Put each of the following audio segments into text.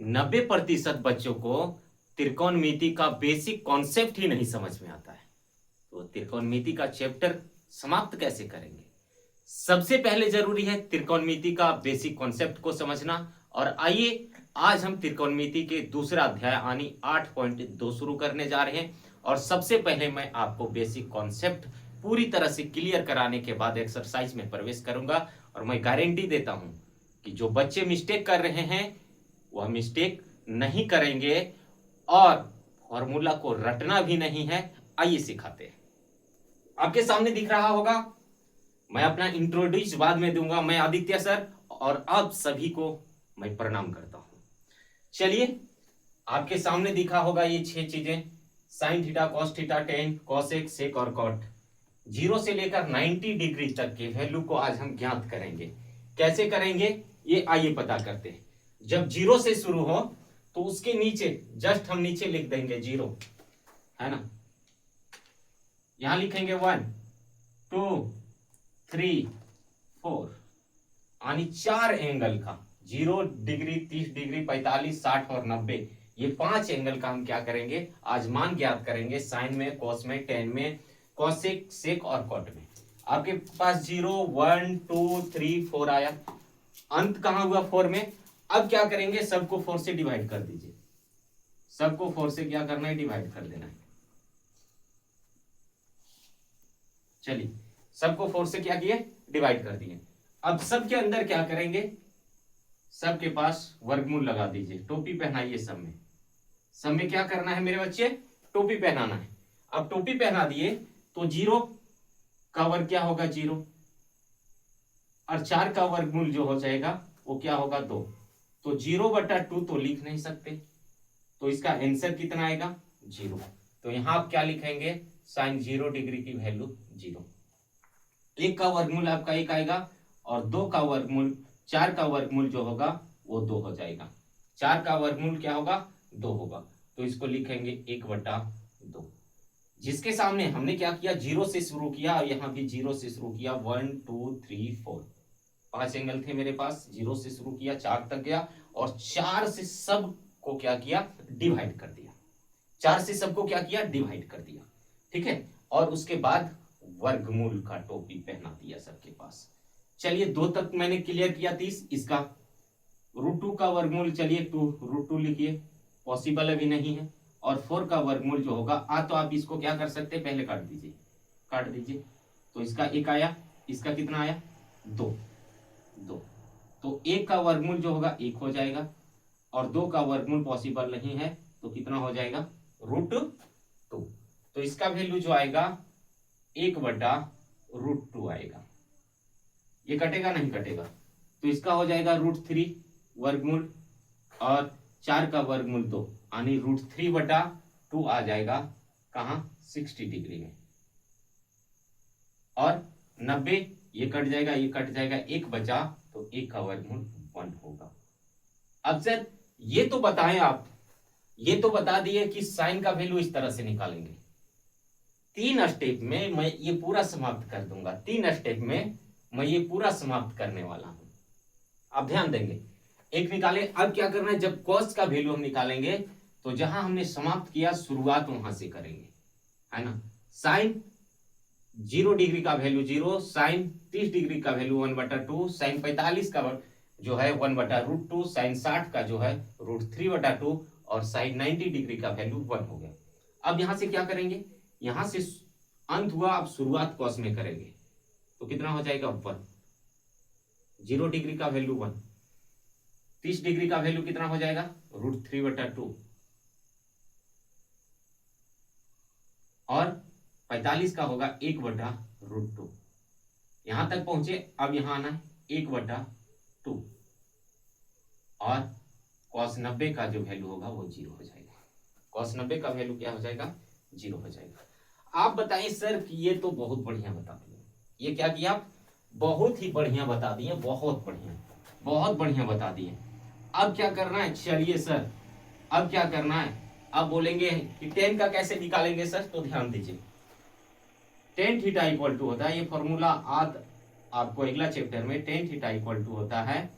90% बच्चों को त्रिकोणमिति का बेसिक कॉन्सेप्ट ही नहीं समझ में आता है। तो त्रिकोणमिति का चैप्टर समाप्त कैसे करेंगे? सबसे पहले जरूरी है त्रिकोणमिति का बेसिक कॉन्सेप्ट को समझना। और आइए आज हम त्रिकोणमिति के दूसरा अध्याय यानी 8.2 शुरू करने जा रहे हैं। और सबसे पहले मैं आपको बेसिक कॉन्सेप्ट पूरी तरह से क्लियर कराने के बाद एक्सरसाइज में प्रवेश करूंगा। और मैं गारंटी देता हूं कि जो बच्चे मिस्टेक कर रहे हैं वह मिस्टेक नहीं करेंगे और फॉर्मूला को रटना भी नहीं है। आइए सिखाते हैं। आपके सामने दिख रहा होगा, मैं अपना इंट्रोड्यूस बाद में दूंगा। मैं आदित्य सर और आप सभी को मैं प्रणाम करता हूं। चलिए, आपके सामने दिखा होगा ये 6 चीजें, sine theta, cos theta, tan, cosec, sec और कॉट। 0 से लेकर 90 डिग्री तक के वैल्यू को आज हम ज्ञात करेंगे। कैसे करेंगे ये आइए पता करते हैं। जब 0 से शुरू हो तो उसके नीचे जस्ट हम नीचे लिख देंगे 0, है ना। यहां लिखेंगे 1 2 3 4 यानी 4 एंगल का 0 डिग्री, 30 डिग्री, 45, 60 और 90, ये 5 एंगल का हम क्या करेंगे आज मान ज्ञात करेंगे। साइन में, कॉस में, टेन में, कॉसेक, सेक और कॉट में। आपके पास 0 1 2 3 4 आया, अंत कहां हुआ 4 में। अब क्या करेंगे, सबको 4 से डिवाइड कर दीजिए। सबको 4 से क्या करना है, डिवाइड कर देना है। चलिए, सबको 4 से क्या किए, डिवाइड कर दिए। अब सबके अंदर क्या करेंगे, सबके पास वर्गमूल लगा दीजिए। टोपी पहनाइए सब में। सब में क्या करना है मेरे बच्चे, टोपी पहनाना है। अब टोपी पहना दिए तो 0 का वर्ग क्या होगा 0, और 4 का वर्गमूल जो हो जाएगा वो क्या होगा 2। तो 0/2 तो लिख नहीं सकते, तो इसका आंसर कितना आएगा 0। तो यहां आप क्या लिखेंगे, साइन 0 डिग्री की वैल्यू 0। 1 का वर्गमूल आपका 1 आएगा और 2 का वर्गमूल, 4 का वर्गमूल जो होगा वो 2 हो जाएगा। 4 का वर्गमूल क्या होगा 2 होगा, तो इसको लिखेंगे 1/2। जिसके सामने हमने क्या किया, 0 से शुरू किया और यहां भी 0 से शुरू किया। 1 2 3 4 5 एंगल थे मेरे पास। 0 से शुरू किया, 4 तक गया और 4 से सब को क्या किया, डिवाइड कर दिया। 4 से सबको क्या किया, डिवाइड कर दिया। ठीक है, और उसके बाद वर्गमूल का टोपी पहना दिया सबके पास। चलिए, 2 तक मैंने क्लियर किया। 30 इसका √2 का वर्गमूल, चलिए 2 √2 लिखिए, पॉसिबल अभी नहीं है। और 4 का वर्गमूल जो होगा तो आप इसको क्या कर सकते हैं, पहले काट दीजिए, काट दीजिए। तो इसका 1 आया, इसका कितना आया 2। तो 1 का वर्गमूल जो होगा 1 हो जाएगा और 2 का वर्गमूल पॉसिबल नहीं है, तो कितना हो जाएगा √2। तो इसका वैल्यू जो आएगा 1/√2 आएगा। ये कटेगा नहीं कटेगा, तो इसका हो जाएगा √3 वर्गमूल और 4 का वर्गमूल 2 यानी √3/2 आ जाएगा कहां, 60 डिग्री में। और 90, ये कट जाएगा, ये कट जाएगा, 1 बचा, तो 1 का वर्गमूल 1 होगा। अब सर ये तो बताएं आप, ये तो बता दिए कि साइन का वैल्यू इस तरह से निकालेंगे। 3 स्टेप में मैं ये पूरा समाप्त कर दूंगा। 3 स्टेप में मैं ये पूरा समाप्त करने वाला हूं, आप ध्यान देंगे। एक निकाले, अब क्या करना है, जब कॉस का वैल्यू हम निकालेंगे तो जहां हमने समाप्त किया शुरुआत वहां से करेंगे, है ना। साइन 0 डिग्री का वैल्यू 0, साइन 30 डिग्री का वैल्यू 1/2, साइन 45 का जो है 1/√2, साइन 60 का जो है √3/2 और साइन 90 डिग्री का वैल्यू 1 हो गया। अब यहां से क्या करेंगे, यहां से अंत हुआ, अब शुरुआत कॉस में करेंगे तो कितना हो जाएगा 1। 0 डिग्री का वैल्यू 1, 30 डिग्री का वैल्यू कितना हो जाएगा √3/2 और 45 का होगा 1/√2। यहां तक पहुंचे, अब यहां आना है 1/2 और cos 90 का जो वैल्यू होगा वो 0 हो जाएगा। cos 90 का वैल्यू क्या हो जाएगा, 0 हो जाएगा। आप बताइए सर कि ये तो बहुत बढ़िया बता दिए, ये क्या किया, बहुत ही बढ़िया बता दिए, बहुत बढ़िया, बहुत बढ़िया बता दिए। अब क्या करना है, चलिए सर अब क्या करना है, अब बोलेंगे कि टेन का कैसे निकालेंगे सर, तो ध्यान दीजिए। टेन थीटा इक्वल टू होता है, ये फॉर्मूला आपको अगला चैप्टर में, टेन थीटा इक्वल टू होता है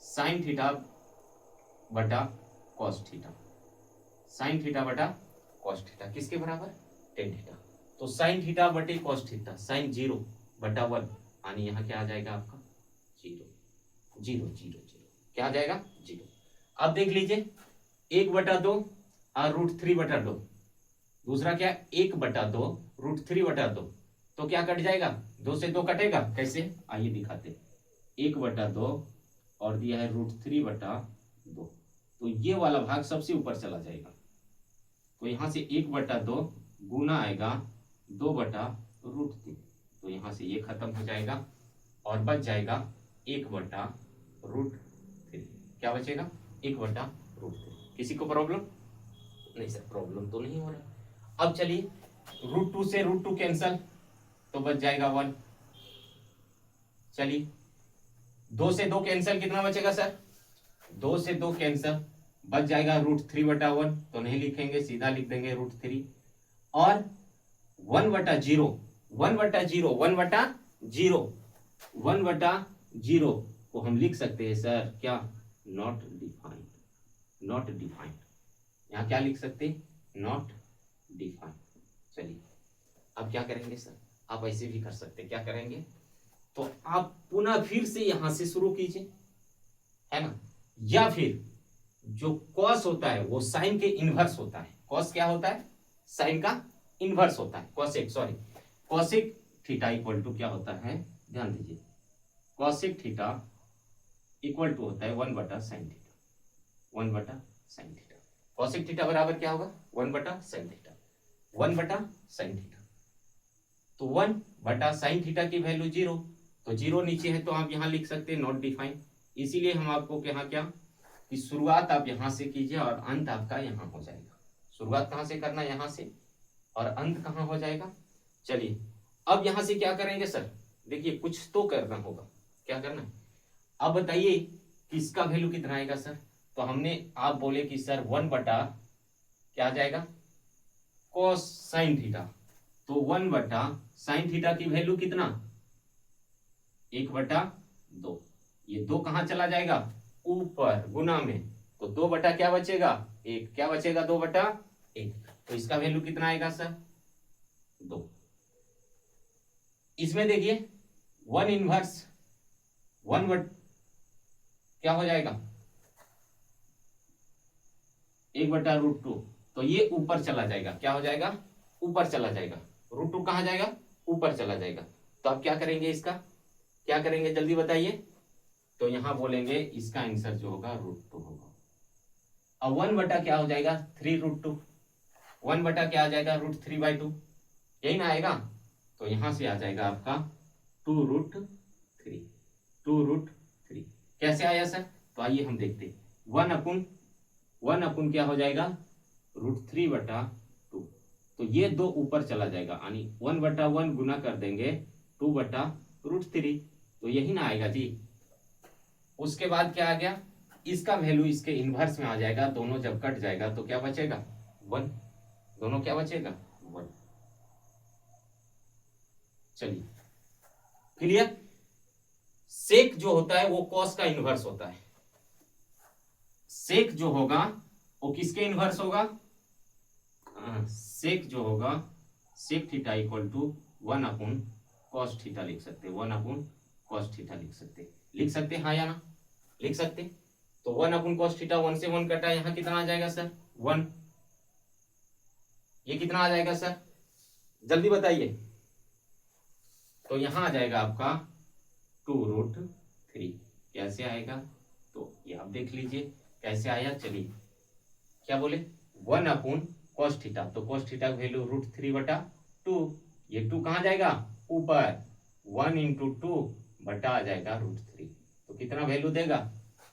साइन थीटा बटा कॉस थीटा, साइन थीटा बटा कॉस थीटा किसके बराबर, टेन थीटा। तो साइन थीटा बटे कॉस थीटा, साइन 0 बटा 1, यानी यहाँ क्या आ जाएगा आपका 0, 0 0 0, क्या आ जाएगा 0। अब देख लीजिए 1/2 और √3/2, दूसरा क्या 1/2 √3/2, तो क्या कट जाएगा, 2 से 2 कटेगा, कैसे आइए दिखाते। 1/2 और दिया है √3/2, तो ये वाला भाग सबसे ऊपर चला जाएगा, तो यहां से 1/2 गुना आएगा 2/√3, तो यहां से ये खत्म हो जाएगा और बच जाएगा 1/√3, क्या बचेगा 1/√3। किसी को प्रॉब्लम नहीं सर, प्रॉब्लम तो नहीं हो रहा। अब चलिए √2 से √2 कैंसल, तो बच जाएगा 1। चलिए 2 से 2 कैंसल, कितना बचेगा सर, 2 से 2 कैंसल, बच जाएगा √3/1, तो नहीं लिखेंगे, सीधा लिख देंगे √3। और 1/0, 1/0, 1/0, 1/0 को हम लिख सकते हैं सर क्या, नॉट डिफाइंड, नॉट डिफाइंड, यहाँ क्या लिख सकते हैं, नॉट डिफाइंड। चलिए अब क्या करेंगे सर, आप ऐसे भी कर सकते हैं, क्या करेंगे, तो आप पुनः फिर से यहां से शुरू कीजिए, है ना, या फिर जो कॉस होता है वो साइन के इनवर्स होता है। कॉस क्या होता है, साइन का इनवर्स होता है, cosec, sorry cosec theta equal to क्या होता है, ध्यान दीजिए, कॉसेक थीटा इक्वल टू होता है 1/sin theta, 1/sin theta. Cosec theta बराबर क्या होगा, 1/sin थीटा, 1/sin थीटा। तो 1/sin थीटा की वैल्यू 0, तो 0 नीचे है तो आप यहां लिख सकते हैं नॉट डिफाइंड। इसीलिए हम आपको यहाँ क्या कि शुरुआत आप यहां से कीजिए और अंत आपका यहाँ हो जाएगा। शुरुआत कहां से करना, यहां से, और अंत कहां हो जाएगा। चलिए अब यहां से क्या करेंगे सर, देखिए कुछ तो करना होगा, क्या करना है, अब बताइए कि इसका वैल्यू कितना आएगा सर। तो हमने, आप बोले कि सर 1 बटा क्या आ जाएगा, cos sin थीटा, तो 1/sin थीटा की वैल्यू कितना, 1/2, ये 2 कहां चला जाएगा, ऊपर गुना में, तो 2 बटा क्या बचेगा 1, क्या बचेगा 2/1, तो इसका वैल्यू कितना आएगा सर 2। इसमें देखिए 1 इनवर्स 1 बट क्या हो जाएगा 1/√2, तो ये ऊपर चला जाएगा, क्या हो जाएगा ऊपर चला जाएगा, √2 कहां जाएगा ऊपर चला जाएगा। तो आप क्या करेंगे, इसका क्या करेंगे जल्दी बताइए। तो यहां बोलेंगे इसका आंसर जो होगा √2 होगा। अब 1 बटा क्या हो जाएगा 3√2, 1 बटा क्या आ जाएगा √3/2, यही ना आएगा। तो यहां से आ जाएगा आपका 2√3, 2√3 कैसे आया सर, तो आइए हम देखते हैं। 1/1 क्या हो जाएगा √3/2, तो ये 2 ऊपर चला जाएगा, यानी 1/1 गुना कर देंगे 2/√3, तो यही ना आएगा जी। उसके बाद क्या आ गया, इसका वैल्यू इसके इनवर्स में आ जाएगा, दोनों जब कट जाएगा तो क्या बचेगा 1, दोनों क्या बचेगा 1। चलिए क्लियर। सेक जो होता है वो कॉस का इनवर्स होता है, सेक जो होगा वो किसके इनवर्स होगा, सेक जो होगा sec theta equal to 1/cos theta लिख सकते, 1/cos थीटा लिख सकते हाँ या ना, लिख सकते। तो 1/cos थीटा, 1 से 1 कटा, यहाँ कितना आ जाएगा सर 1, ये कितना आ जाएगा सर जल्दी बताइए। तो यहां आ जाएगा आपका 2√3, कैसे आएगा, तो ये आप देख लीजिए कैसे आया। चलिए क्या बोले 1/cos थीटा, तो cos थीटा की वैल्यू √3/2, ये 2 कहां जाएगा ऊपर, 1 × 2 बटा आ जाएगा √3, तो कितना वैल्यू देगा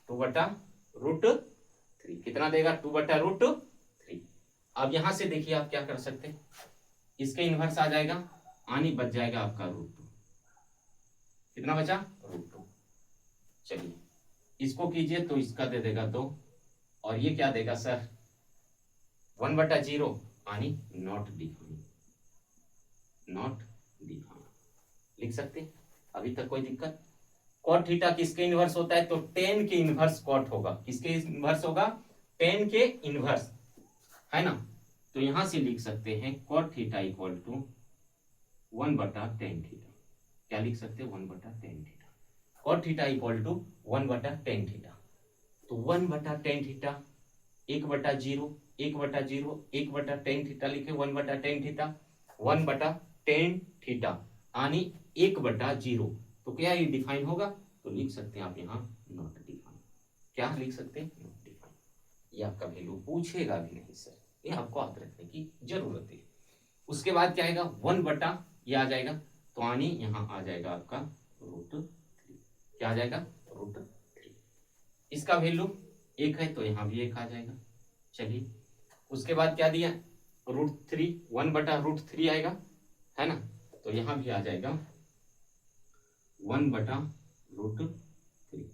2/√3, कितना देगा 2/√3। अब यहां से देखिए आप क्या कर सकते हैं, इसके इनवर्स आ जाएगा, आनी बच जाएगा आपका √2, कितना बचा √2। चलिए इसको कीजिए तो इसका दे देगा 2, और ये क्या देगा सर 1/0, यानी नॉट डिफाइंड, नॉट डिफाइंड लिख सकते। अभी तक कोई दिक्कत। कॉट थीटा किसके इनवर्स होता है, तो टेन के इनवर्स कॉट होगा, किसके इनवर्स होगा टेन के इनवर्स, है ना। तो यहां से लिख सकते हैं cot theta equal to 1/tan theta. क्या लिख सकते हैं? 1/tan theta. cot theta equal to 1/tan theta. तो 1/tan थीटा 1/0 1/0 1/tan थीटा लिखे, 1/tan थीटा 1/tan थीटा यानी 1/0। तो क्या ये डिफाइन होगा? तो लिख सकते हैं आप यहाँ नॉट डिफाइन। क्या लिख सकते हैं? Not define. ये आपका वैल्यू पूछेगा भी नहीं सर, ये आपको याद रखने की जरूरत है। उसके बाद क्या आएगा? 1 ये आ जाएगा, तो यानी यहाँ आ जाएगा आपका √3। क्या आ जाएगा? √3। इसका वैल्यू 1 है तो यहाँ भी 1 आ जाएगा। चलिए उसके बाद क्या दिया? √3, 1/√3 आएगा, है ना। तो यहाँ भी आ जाएगा 1/√3।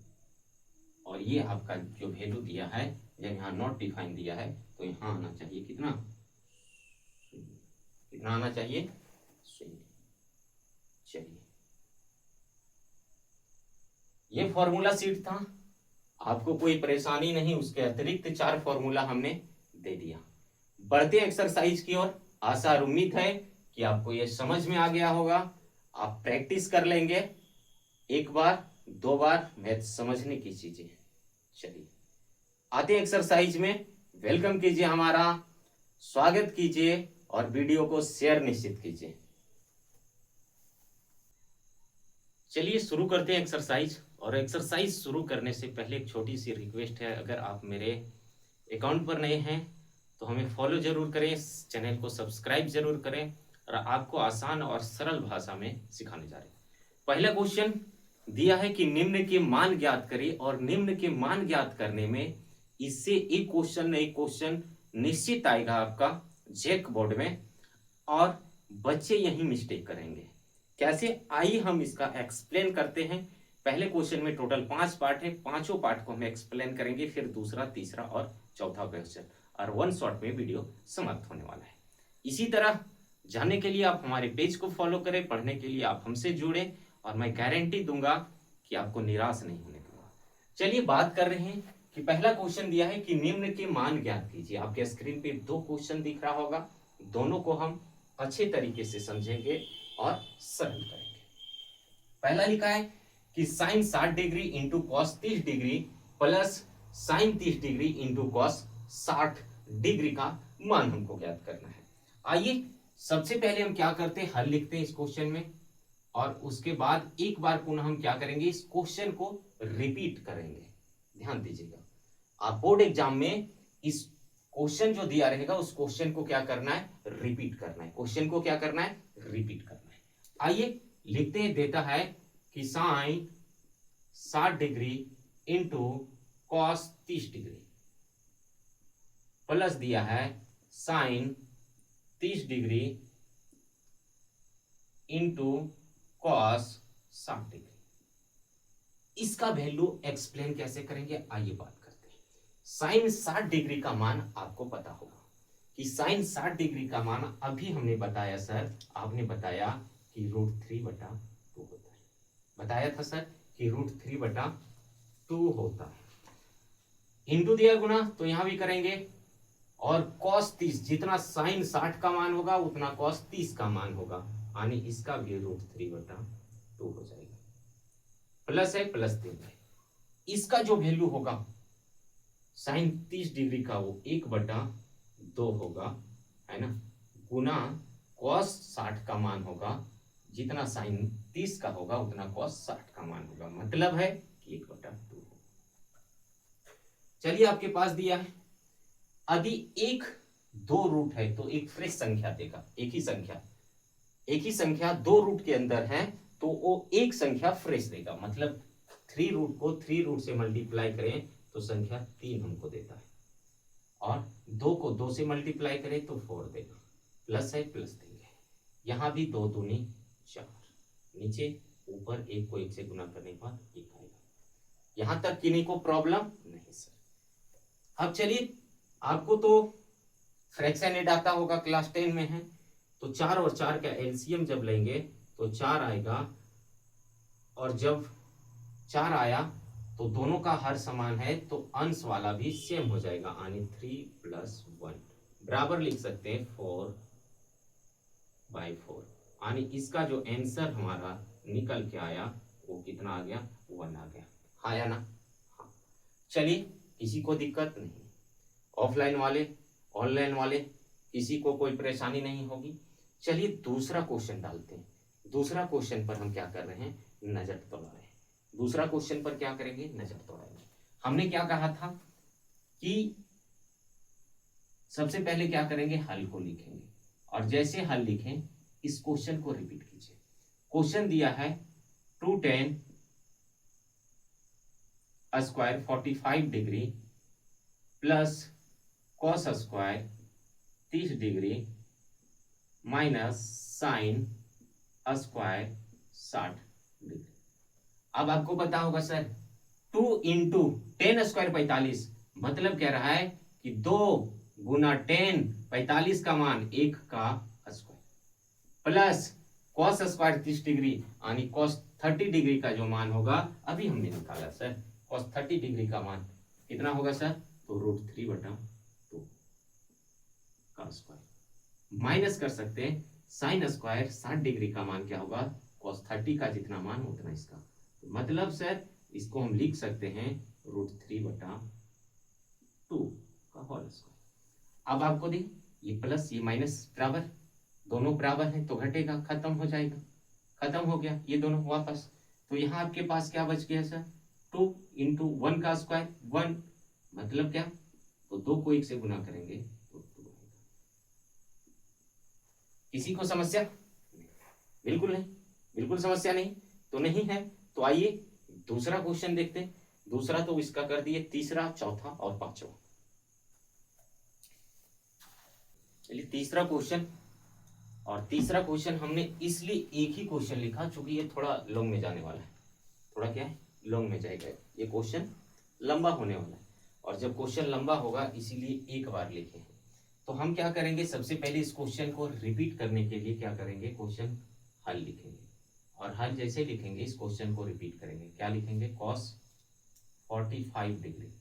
और ये आपका जो वैल्यू दिया है, जब यहाँ नॉट डिफाइन दिया है तो यहाँ आना चाहिए कितना? कितना आना चाहिए? 0। चलिए ये फॉर्मूला सीट था, आपको कोई परेशानी नहीं, उसके अतिरिक्त 4 फॉर्मूला हमने दे दिया। बढ़ते एक्सरसाइज की ओर। आशा और उम्मीद है कि आपको ये समझ में आ गया होगा। आप प्रैक्टिस कर लेंगे, 1 बार 2 बार मैथ समझने की चीजें। चलिए आते एक्सरसाइज में। वेलकम कीजिए, हमारा स्वागत कीजिए और वीडियो को शेयर निश्चित कीजिए। चलिए शुरू करते हैं एक्सरसाइज। और एक्सरसाइज शुरू करने से पहले एक छोटी सी रिक्वेस्ट है, अगर आप मेरे अकाउंट पर नए हैं तो हमें फॉलो जरूर करें, चैनल को सब्सक्राइब जरूर करें, और आपको आसान और सरल भाषा में सिखाने जा रहे हैं। पहला क्वेश्चन दिया है कि निम्न के मान ज्ञात करें, और निम्न के मान ज्ञात करने में इससे एक क्वेश्चन निश्चित आएगा आपका चेक बोर्ड में, और बच्चे यही मिस्टेक करेंगे। कैसे? आइए हम इसका एक्सप्लेन करते हैं। पहले क्वेश्चन में टोटल 5 पार्ट है, पांचों पार्ट को हम एक्सप्लेन करेंगे, फिर दूसरा, तीसरा और चौथा क्वेश्चन, और 1 शॉट में वीडियो समाप्त होने वाला है। इसी तरह जानने के लिए आप हमारे पेज को फॉलो करें, पढ़ने के लिए आप हमसे जुड़े, और मैं गारंटी दूंगा कि आपको निराश नहीं होने दूंगा। चलिए बात कर रहे हैं कि पहला क्वेश्चन दिया है कि निम्न के मान ज्ञात कीजिए। आपके स्क्रीन पे 2 क्वेश्चन दिख रहा होगा, दोनों को हम अच्छे तरीके से समझेंगे और सरल करेंगे। पहला लिखा है कि sine 60 degree into cos 30 degree plus sine 30 degree into cos 60 degree का मान हमको ज्ञात करना है। आइए सबसे पहले हम क्या करते हैं, हल लिखते हैं इस क्वेश्चन में, और उसके बाद एक बार पुनः हम क्या करेंगे, इस क्वेश्चन को रिपीट करेंगे। ध्यान दीजिएगा, आप बोर्ड एग्जाम में इस क्वेश्चन जो दिया रहेगा उस क्वेश्चन को क्या करना है, रिपीट करना है। क्वेश्चन को क्या करना है, रिपीट करना है। आइए लिखते हैं, देता है कि sine 60 degree into cos 30 degree plus दिया है sine 30 degree into cos 60 degree. इसका वैल्यू एक्सप्लेन कैसे करेंगे, आइए बात करते हैं। साइन 60 डिग्री का मान आपको पता होगा कि साइन 60 डिग्री का मान अभी हमने बताया सर, आपने बताया कि √3/2 होता है। बताया था सर कि √3/2 होता है। इंटू दिया गुना, तो यहां भी करेंगे, और cos 30, जितना साइन 60 का मान होगा उतना cos 30 का मान होगा, यानी इसका भी √3/2 हो जाएगा। प्लस है, प्लस देंगे। इसका जो वैल्यू होगा साइन 30 डिग्री का वो 1/2 होगा, है ना, गुना cos 60 का मान होगा, जितना साइन 30 का होगा उतना cos 60 का मान होगा, मतलब है कि 1/2 होगा। चलिए आपके पास दिया है, यदि 1 2 रूट है तो एक फ्रेश संख्या देगा, एक ही संख्या 2 रूट के अंदर है तो वो एक संख्या फ्रेश देगा, मतलब 3 रूट को 3 रूट से मल्टीप्लाई करें तो संख्या 3 हमको देता है, और 2 को 2 से मल्टीप्लाई करें तो 4 देगा। प्लस है, प्लस देंगे। यहां भी 2 दूनी 4, नीचे ऊपर 1 को 1 से गुना करने के बाद 1 आएगा। यहां तक किन्हीं को प्रॉब्लम नहीं सर। अब चलिए, आपको तो फ्रैक्शन एड आता होगा, क्लास 10 में है, तो 4 और 4 का एलसीएम जब लेंगे तो 4 आएगा, और जब 4 आया तो दोनों का हर समान है तो अंश वाला भी सेम हो जाएगा, यानी 3+1 बराबर लिख सकते हैं 4/4, यानी इसका जो आंसर हमारा निकल के आया वो कितना आ गया, 1 आ गया। आया ना? हाँ। चलिए, किसी को दिक्कत नहीं, ऑफलाइन वाले ऑनलाइन वाले किसी को कोई परेशानी नहीं होगी। चलिए दूसरा क्वेश्चन डालते हैं। दूसरा क्वेश्चन पर हम क्या कर रहे हैं, नजर दौड़ा रहे हैं। दूसरा क्वेश्चन पर क्या करेंगे, नजर दौड़ाएंगे। हमने क्या कहा था कि सबसे पहले क्या करेंगे, हल को लिखेंगे, और जैसे हल लिखें इस क्वेश्चन को रिपीट कीजिए। क्वेश्चन दिया है 2tan square 45 degree plus cos square 30 degree minus sine square 60 degree. अब आपको पता होगा सर 2 × 10 स्क्वायर 45, मतलब कह रहा है कि 2 × 10 45 का मान 1 का square plus cos square 30 degree यानी कॉस 30 डिग्री का जो मान होगा अभी हमने निकाला सर, कॉस 30 डिग्री का मान कितना होगा सर, तो √3/2 का स्क्वायर माइनस कर सकते हैं साइन स्क्वायर 60 डिग्री का मान क्या होगा, कॉस 30 का जितना मान उतना इसका, तो मतलब सर इसको हम लिख सकते हैं √3/2 का होल स्क्वायर। अब आपको दी ये प्लस ये माइनस बराबर, दोनों बराबर हैं तो घटेगा, खत्म हो जाएगा, खत्म हो गया ये दोनों वापस। तो यहाँ आपके पास क्या बच गया सर, 2 × 1 का स्क्वायर 1, मतलब क्या, तो 2 को 1 से गुना करेंगे तो 2 आएगा। किसी को समस्या, बिल्कुल नहीं, बिल्कुल समस्या नहीं तो नहीं है। तो आइए दूसरा क्वेश्चन देखते हैं। दूसरा तो इसका कर दिए, तीसरा चौथा और पांचवा। चलिए तीसरा क्वेश्चन, और तीसरा क्वेश्चन हमने इसलिए एक ही क्वेश्चन लिखा क्योंकि ये थोड़ा लॉन्ग में जाने वाला है, थोड़ा क्या है लॉन्ग में जाएगा, ये क्वेश्चन लंबा होने वाला है, और जब क्वेश्चन लंबा होगा इसीलिए एक बार लिखे हैं। तो हम क्या करेंगे, सबसे पहले इस क्वेश्चन को रिपीट करने के लिए क्या करेंगे, क्वेश्चन हल लिखेंगे, और हल जैसे लिखेंगे इस क्वेश्चन को रिपीट करेंगे। क्या लिखेंगे, कॉस 45 डिग्री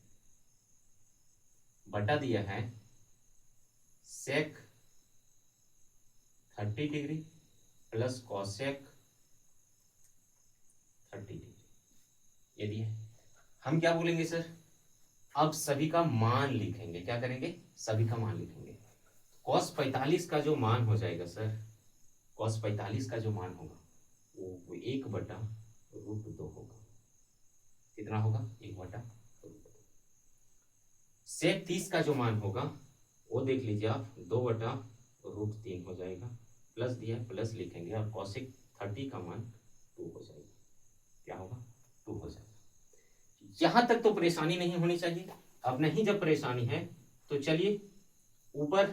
बटा दिया है सेक 30 डिग्री प्लस कॉसेक 30 डिग्री, ये दिया है। हम क्या बोलेंगे सर, अब सभी का मान लिखेंगे, क्या करेंगे, सभी का मान लिखेंगे। कॉस 45 का जो मान हो जाएगा सर, कॉस 45 का जो मान होगा वो 1/√2 होगा। कितना होगा, 1/√2। सेक 30 का जो मान होगा वो देख लीजिए आप, 2/√3 हो जाएगा, प्लस दिया प्लस लिखेंगे, और कॉसेक 30 का मान 2 हो जाएगा। क्या होगा, 2 हो जाएगा। यहां तक तो परेशानी नहीं होनी चाहिए। अब नहीं जब परेशानी है तो चलिए ऊपर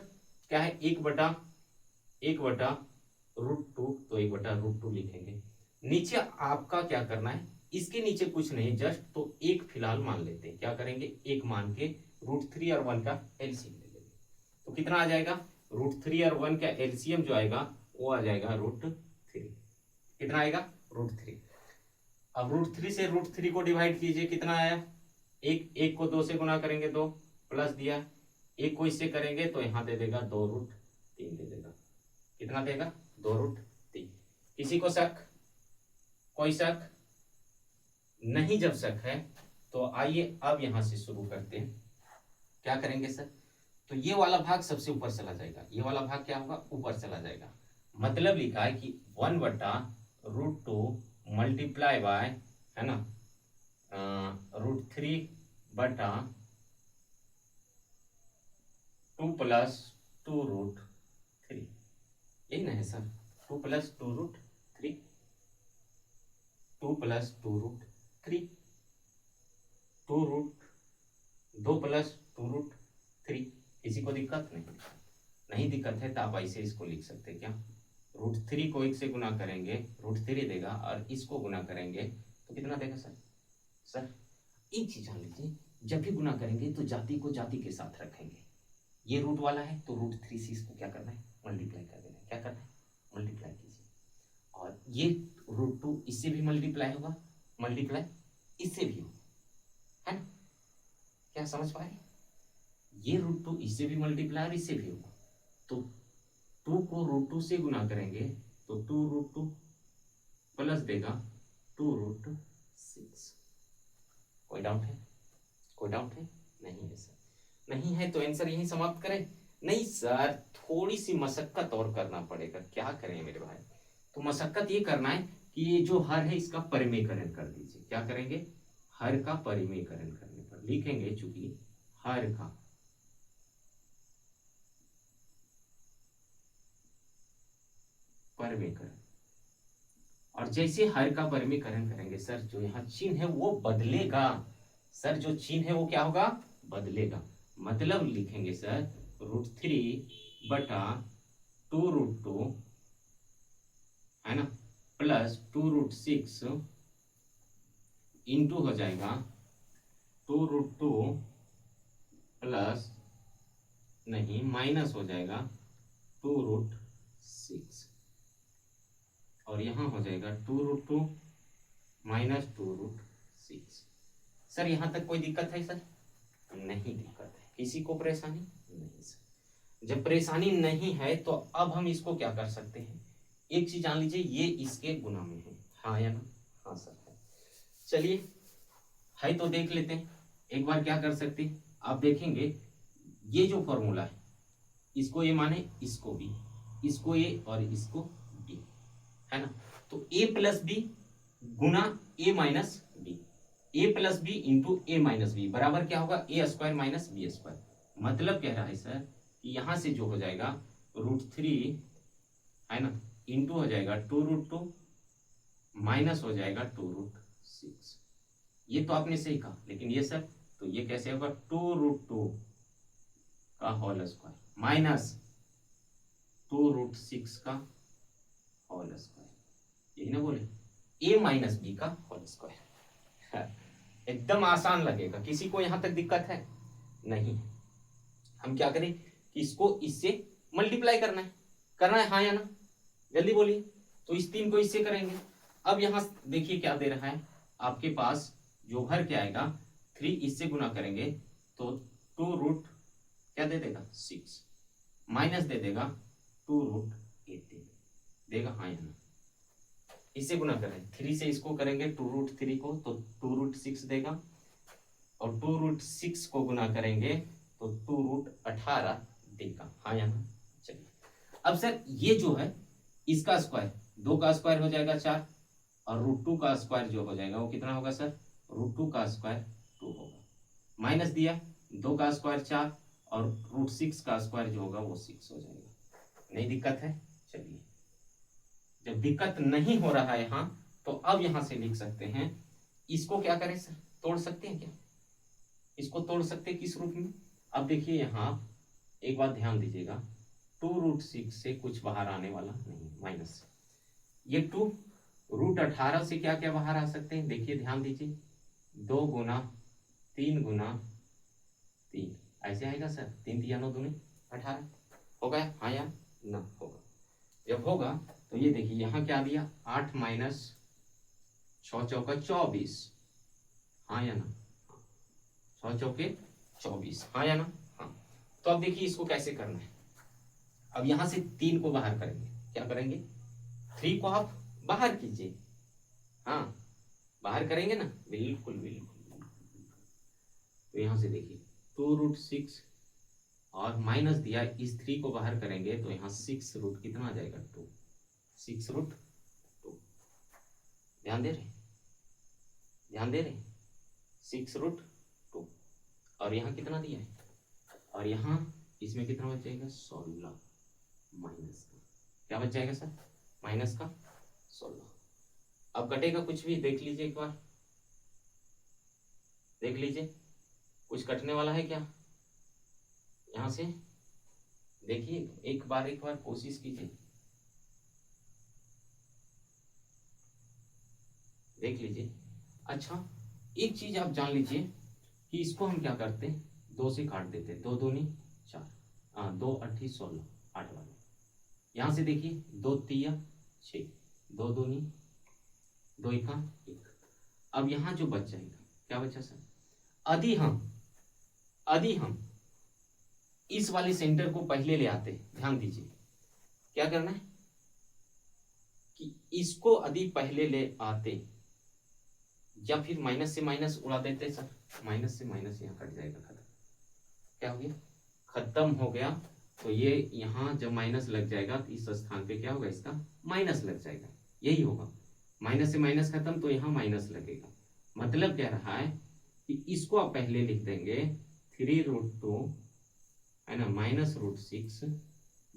क्या है, 1/√2, तो 1/√2 लिखेंगे। नीचे आपका क्या करना है, इसके नीचे कुछ नहीं, जस्ट तो एक फिलहाल मान लेते हैं। क्या करेंगे, एक मान के √3 और 1 का एलसीएम ले लेंगे। तो कितना आ जाएगा, √3 और 1 का एलसीएम जो आएगा वो आ जाएगा √3। कितना आएगा, √3। अब √3 से √3 को डिवाइड कीजिए, कितना आया, एक को 2 से गुना करेंगे 2, प्लस दिया, एक को इससे करेंगे तो यहाँ दे देगा 2√3 दे देगा। कितना देगा, 2√3। किसी को शक, कोई शक नहीं? जब शक है तो आइए अब यहां से शुरू करते हैं। क्या करेंगे सर, तो ये वाला भाग सबसे ऊपर चला जाएगा, ये वाला भाग क्या होगा, ऊपर चला जाएगा। मतलब लिखा है कि 1/√2 मल्टीप्लाई बाय, है ना, √3/2 + 2√3, यही ना है सर, 2 + 2√3, 2 + 2√3, 2 + 2√3। किसी को दिक्कत नहीं, नहीं दिक्कत है तो आप ऐसे इसको लिख सकते हैं। क्या, √3 को 1 से गुना करेंगे √3 देगा, और इसको गुना करेंगे तो कितना देगा सर। सर एक चीज जान लीजिए, जब भी गुना करेंगे तो जाति को जाति के साथ रखेंगे। ये रूट वाला है तो √3 से इसको क्या करना है, मल्टीप्लाई कर देना है। क्या करना है, मल्टीप्लाई कीजिए, और ये √2 इससे भी मल्टीप्लाई होगा, मल्टीप्लाई इससे भी होगा, है ना? क्या समझ पा रहे? ये √2 इससे भी मल्टीप्लाई और इससे भी होगा, तो 2 को √2 से गुना करेंगे तो 2√2 प्लस देगा 2√6। कोई डाउट है? कोई डाउट है? नहीं है सर। नहीं है तो आंसर यही समाप्त करें? नहीं सर, थोड़ी सी मशक्कत और करना पड़ेगा। क्या करें मेरे भाई? तो मशक्कत ये करना है कि ये जो हर है इसका परिमेयकरण कर दीजिए। क्या करेंगे? हर का परिमेयकरण करने पर लिखेंगे, चूंकि हर का परिमेयकरण, और जैसे हर का परिमेयकरण करेंगे सर, जो यहाँ चिन्ह है वो बदलेगा। सर जो चिन्ह है वो क्या होगा? बदलेगा। मतलब लिखेंगे सर √3 बटा 2√2, है ना, प्लस 2√6 इंटू हो जाएगा 2√2 प्लस, नहीं माइनस हो जाएगा 2√6, और यहाँ हो जाएगा 2√2 माइनस 2√6। सर यहाँ तक कोई दिक्कत है सर? नहीं दिक्कत है। किसी को परेशानी? नहीं सर। जब परेशानी नहीं है तो अब हम इसको क्या कर सकते हैं? एक चीज जान लीजिए, ये इसके गुना में है, हाँ या ना? हाँ सर है। चलिए है तो देख लेते हैं एक बार क्या कर सकते हैं। आप देखेंगे ये जो फॉर्मूला है, इसको ए माने, इसको बी, इसको ए और इसको बी, है ना? तो ए प्लस बी गुना ए माइनस बी, ए प्लस बी इंटू ए माइनस बी बराबर क्या होगा? ए स्क्वायर माइनस बी स्क्वायर। मतलब कह रहा है सर कि यहां से जो हो जाएगा √3, है ना, इंटू हो जाएगा 2√2 माइनस हो जाएगा 2√6। ये तो आपने सही कहा, लेकिन ये सर, तो ये कैसे होगा? 2√2 का होल स्क्वायर माइनस 2√6 का होल स्क्वायर, यही ना बोले? ए माइनस बी का होल स्क्वायर। एकदम आसान लगेगा। किसी को यहां तक दिक्कत है? नहीं। हम क्या करें कि इसको इससे मल्टीप्लाई करना है, करना है हाँ या ना? जल्दी बोलिए। तो इस 3 को इससे करेंगे। अब यहां देखिए क्या दे रहा है आपके पास, जो भर के आएगा 3 इससे गुना करेंगे तो 2 क्या दे देगा? 6, माइनस दे देगा 2√18 देगा, हाँ या ना? इससे गुना करें 3 से, इसको करेंगे 2√3 को तो 2√6 देगा, और 2√6 को गुना करेंगे तो 2√18 देगा, हाँ या ना? चलिए अब सर ये जो है इसका स्क्वायर, 2 का स्क्वायर हो जाएगा 4, और √2 का स्क्वायर जो हो जाएगा वो कितना होगा सर? √2 का स्क्वायर 2 होगा, माइनस दिया 2 का स्क्वायर 4, और √6 का स्क्वायर जो होगा वो 6 हो जाएगा। नहीं दिक्कत है? चलिए जब दिक्कत नहीं हो रहा है यहाँ, तो अब यहां से लिख सकते हैं, इसको क्या करें सर? तोड़ सकते हैं क्या? इसको तोड़ सकते हैं किस रूप में? अब देखिए यहाँ एक बात ध्यान दीजिएगा, 2√6 से कुछ बाहर आने वाला नहीं, माइनस। ये 2 √18 से क्या क्या बाहर आ सकते हैं? देखिए ध्यान दीजिए, 2 गुना 3 गुना 3 ऐसे आएगा सर। 3 3 9 दूनी 18 हो गया, हाँ या ना? होगा। जब होगा तो ये देखिए यहाँ क्या दिया? 8 माइनस 6 चौका 24, हाँ या ना? 6 चौके 24, हाँ या ना? हाँ। तो अब देखिए इसको कैसे करना है। अब यहां से 3 को बाहर करेंगे। क्या करेंगे? 3 को आप बाहर कीजिए, हाँ बाहर करेंगे ना, बिल्कुल बिल्कुल। तो यहां से देखिए 2√6 और माइनस दिया, इस 3 को बाहर करेंगे तो यहाँ 6 रूट कितना आ जाएगा? 2, 6√2। ध्यान दे रहे? ध्यान दे रहे? 6√2, और यहाँ कितना दिया है? और यहाँ इसमें कितना बच जाएगा? 16 माइनस का, क्या बच जाएगा सर? माइनस का 16। अब कटेगा कुछ भी? देख लीजिए एक बार, देख लीजिए कुछ कटने वाला है क्या यहां से? देखिए एक बार कोशिश कीजिए, देख लीजिए। अच्छा एक चीज आप जान लीजिए कि इसको हम क्या करते हैं, 2 से काट देते हैं, 2 दूनी 4, हाँ 2 8 16, 8 वाले। यहाँ से देखिए 2 तिया 6, 2 दूनी 2 1 1। अब यहाँ जो बच जाएगा क्या बचा सर? यदि हम इस वाले सेंटर को पहले ले आते, ध्यान दीजिए क्या करना है कि इसको यदि पहले ले आते या फिर माइनस से माइनस उड़ा देते सर, माइनस से माइनस यहाँ कट जाएगा, खत्म। क्या हो गया? खत्म हो गया। तो ये यहाँ जब माइनस लग जाएगा तो इस स्थान पे क्या होगा? इसका माइनस लग जाएगा, यही होगा। माइनस से माइनस खत्म तो यहाँ माइनस लगेगा। मतलब क्या रहा है कि इसको आप पहले लिख देंगे 3√2 है ना -√6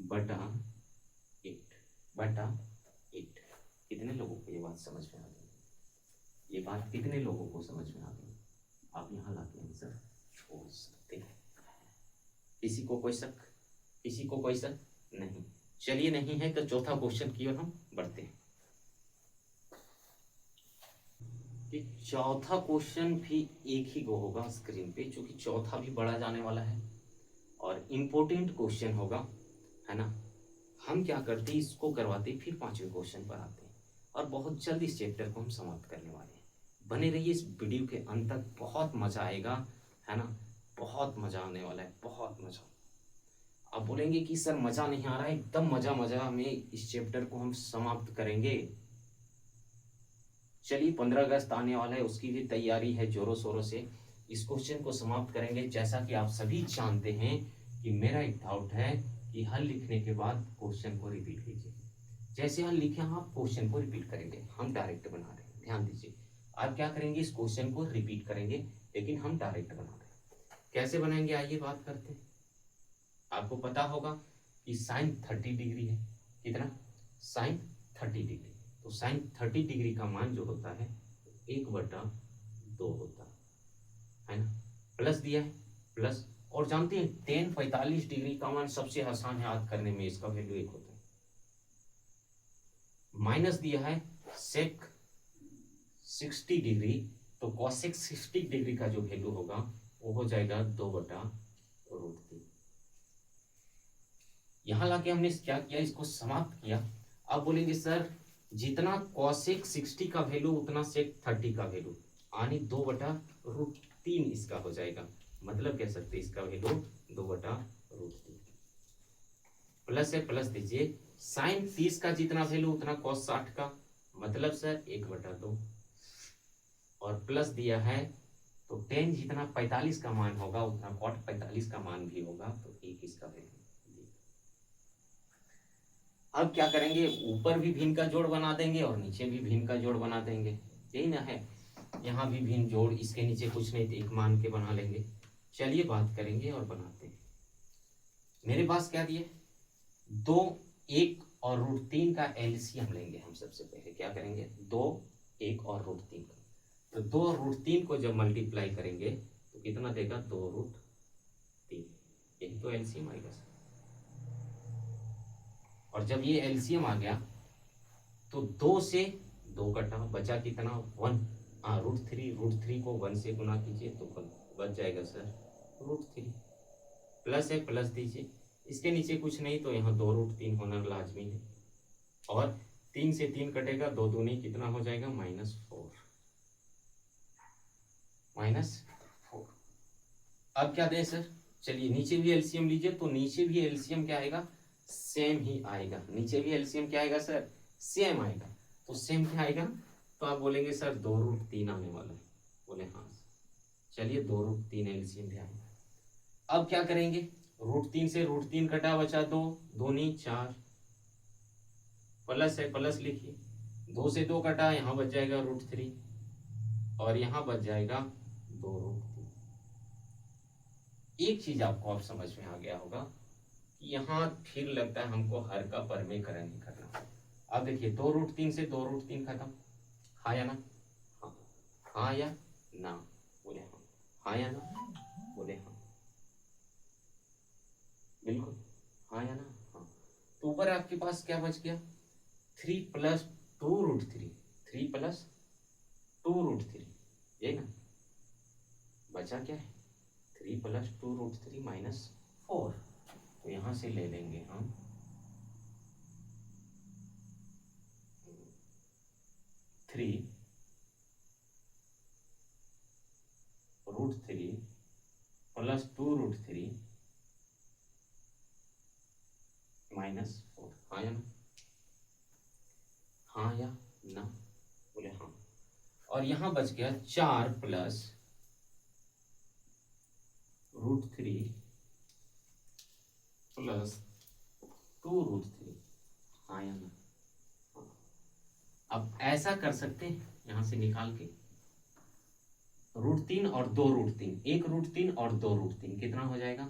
बटा 8। कितने लोगों को ये बात समझ में आ गई? ये बात कितने लोगों को समझ में आ गई? आप यहाँ लाके आंसर छोड़ सकते हैं। किसी को कोई शक? किसी को कोई शक नहीं? चलिए नहीं है तो चौथा क्वेश्चन की ओर हम बढ़ते हैं। कि चौथा क्वेश्चन भी एक ही गो होगा स्क्रीन पे, क्योंकि चौथा भी बड़ा जाने वाला है और इम्पोर्टेंट क्वेश्चन होगा, है ना। हम क्या करते हैं, इसको करवाते फिर पांचवें क्वेश्चन पर आते हैं और बहुत जल्दी इस चैप्टर को हम समाप्त करने वाले हैं। बने रहिए इस वीडियो के अंत तक, बहुत मजा आएगा, है ना। बहुत मजा आने वाला है, बहुत मजा। आप बोलेंगे कि सर मजा नहीं आ रहा है, एकदम मजा मजा में इस चैप्टर को हम समाप्त करेंगे। चलिए 15 अगस्त आने वाला है, उसकी भी तैयारी है जोरों शोरों से। इस क्वेश्चन को समाप्त करेंगे। जैसा कि आप सभी जानते हैं कि मेरा एक डाउट है कि हल लिखने के बाद क्वेश्चन को रिपीट कीजिए। जैसे हल लिखे आप क्वेश्चन को रिपीट करेंगे, हम डायरेक्ट बना रहे हैं, ध्यान दीजिए। आप क्या करेंगे, इस क्वेश्चन को रिपीट करेंगे लेकिन हम डायरेक्ट बना रहे हैं। कैसे बनाएंगे आइए बात करते हैं। आपको पता होगा कि साइन 30 डिग्री है, कितना? Sine 30 degree. तो साइन 30 डिग्री का मान जो होता है 1/2 होता है ना। प्लस दिया है, प्लस, और जानते हैं टेन 45 डिग्री का मान सबसे आसान है याद करने में, इसका वैल्यू 1 होता है। माइनस दिया है सेक 60 डिग्री, तो कॉसेक 60 डिग्री का जो वैल्यू होगा वो हो जाएगा 2/√3। यहां लाके हमने क्या किया, इसको समाप्त किया। अब बोलेंगे सर जितना कॉसेक 60 का वैल्यू उतना सेक 30 का वैल्यू, यानी 2/√3 इसका हो जाएगा। मतलब कह सकते हैं इसका वैल्यू 2/√3। प्लस है, प्लस दीजिए। साइन 30 का जितना वैल्यू उतना कॉस 60 का, मतलब सर 1/2। और प्लस दिया है तो टेन जितना 45 का मान होगा उतना कॉट 45 का मान भी होगा, तो 1 इसका वैल्यू। अब क्या करेंगे, ऊपर भी भिन्न का जोड़ बना देंगे और नीचे भी भिन्न का जोड़ बना देंगे, यही ना है। यहाँ भी भिन्न जोड़, इसके नीचे कुछ नहीं तो एक मान के बना लेंगे। चलिए बात करेंगे और बनाते हैं। मेरे पास क्या दिए, 2, 1 और √3 का एलसीएम लेंगे हम। सबसे पहले क्या करेंगे, 2, 1 और √3 का। तो 2 और √3 को जब मल्टीप्लाई करेंगे तो कितना देगा, 2√3। यही तो एलसीएम आएगा सर। और जब ये एलसीएम आ गया तो 2 से 2 कटा, बचा कितना, 1। हाँ √3 को 1 से गुना कीजिए तो बच जाएगा सर √3। प्लस है, प्लस दीजिए। इसके नीचे कुछ नहीं तो यहाँ 2√3 होना लाजमी है। और 3 से 3 कटेगा, 2 दूनी कितना हो जाएगा, -4। -4। अब क्या दें सर, चलिए नीचे भी एलसीएम लीजिए, तो नीचे भी एलसीएम क्या आएगा, सेम ही आएगा। नीचे भी एलसीएम क्या आएगा सर, सेम आएगा। तो सेम क्या आएगा, तो आप बोलेंगे सर 2√3 आने वाला है। बोले हाँ, चलिए 2√3 एलसीएम भी आएगा। अब क्या करेंगे, √3 से √3 कटा, बचा 2, दूनी 4। प्लस है, प्लस लिखिए। 2 से 2 कटा, यहाँ बच जाएगा √3 और यहाँ बच जाएगा 2√3। एक चीज आपको अब समझ में आ गया होगा कि यहाँ फिर लगता है हमको हर का परमेकरण ही करना। अब देखिए 2√3 से 2√3 खत्म, हाँ या ना, हाँ, हाँ या ना, बोले हाँ, हाँ या ना, बोले हाँ, बिल्कुल हाँ या ना, हाँ। तो ऊपर आपके पास क्या बच गया, 3 + 2√3, 3 + 2√3, ये ना बचा क्या है, 3 + 2√3 -4। तो यहां से ले लेंगे हम 3 √3 -4। हाँ या ना? हाँ या ना? बोले हाँ। और यहां बच गया 4 प्लस √3 प्लस 2√3। हाँ या ना? हाँ। अब ऐसा कर सकते हैं, यहां से निकाल के √3 और 2√3, 1√3 और 2√3 कितना हो जाएगा?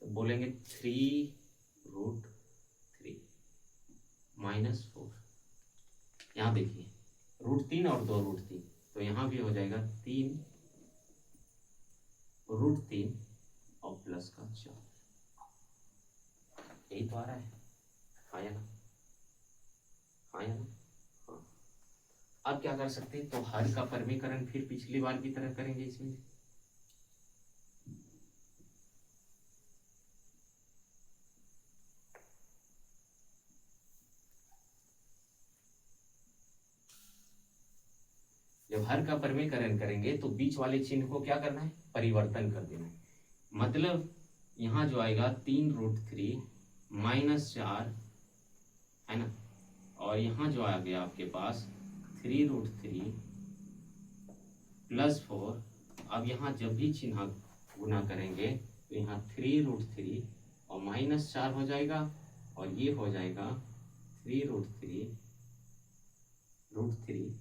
तो बोलेंगे 3√3 -4। यहाँ देखिए √3 और 2√3, तो यहाँ भी हो जाएगा 3√3 और प्लस का 4। यही तो आ रहा है। हाँ या ना? हाँ या ना? हाँ। अब क्या कर सकते हैं, तो हर का परमीकरण फिर पिछली बार की तरह करेंगे इसमें। जब हर का परमीकरण करेंगे तो बीच वाले चिन्ह को क्या करना है, परिवर्तन कर देना है। मतलब यहाँ जो आएगा 3√3 -4 है ना, और यहाँ जो आ गया आपके पास 3√3 +4। अब यहाँ जब भी चिन्ह गुना करेंगे तो यहाँ 3√3 और -4 हो जाएगा, और ये हो जाएगा 3√3 √3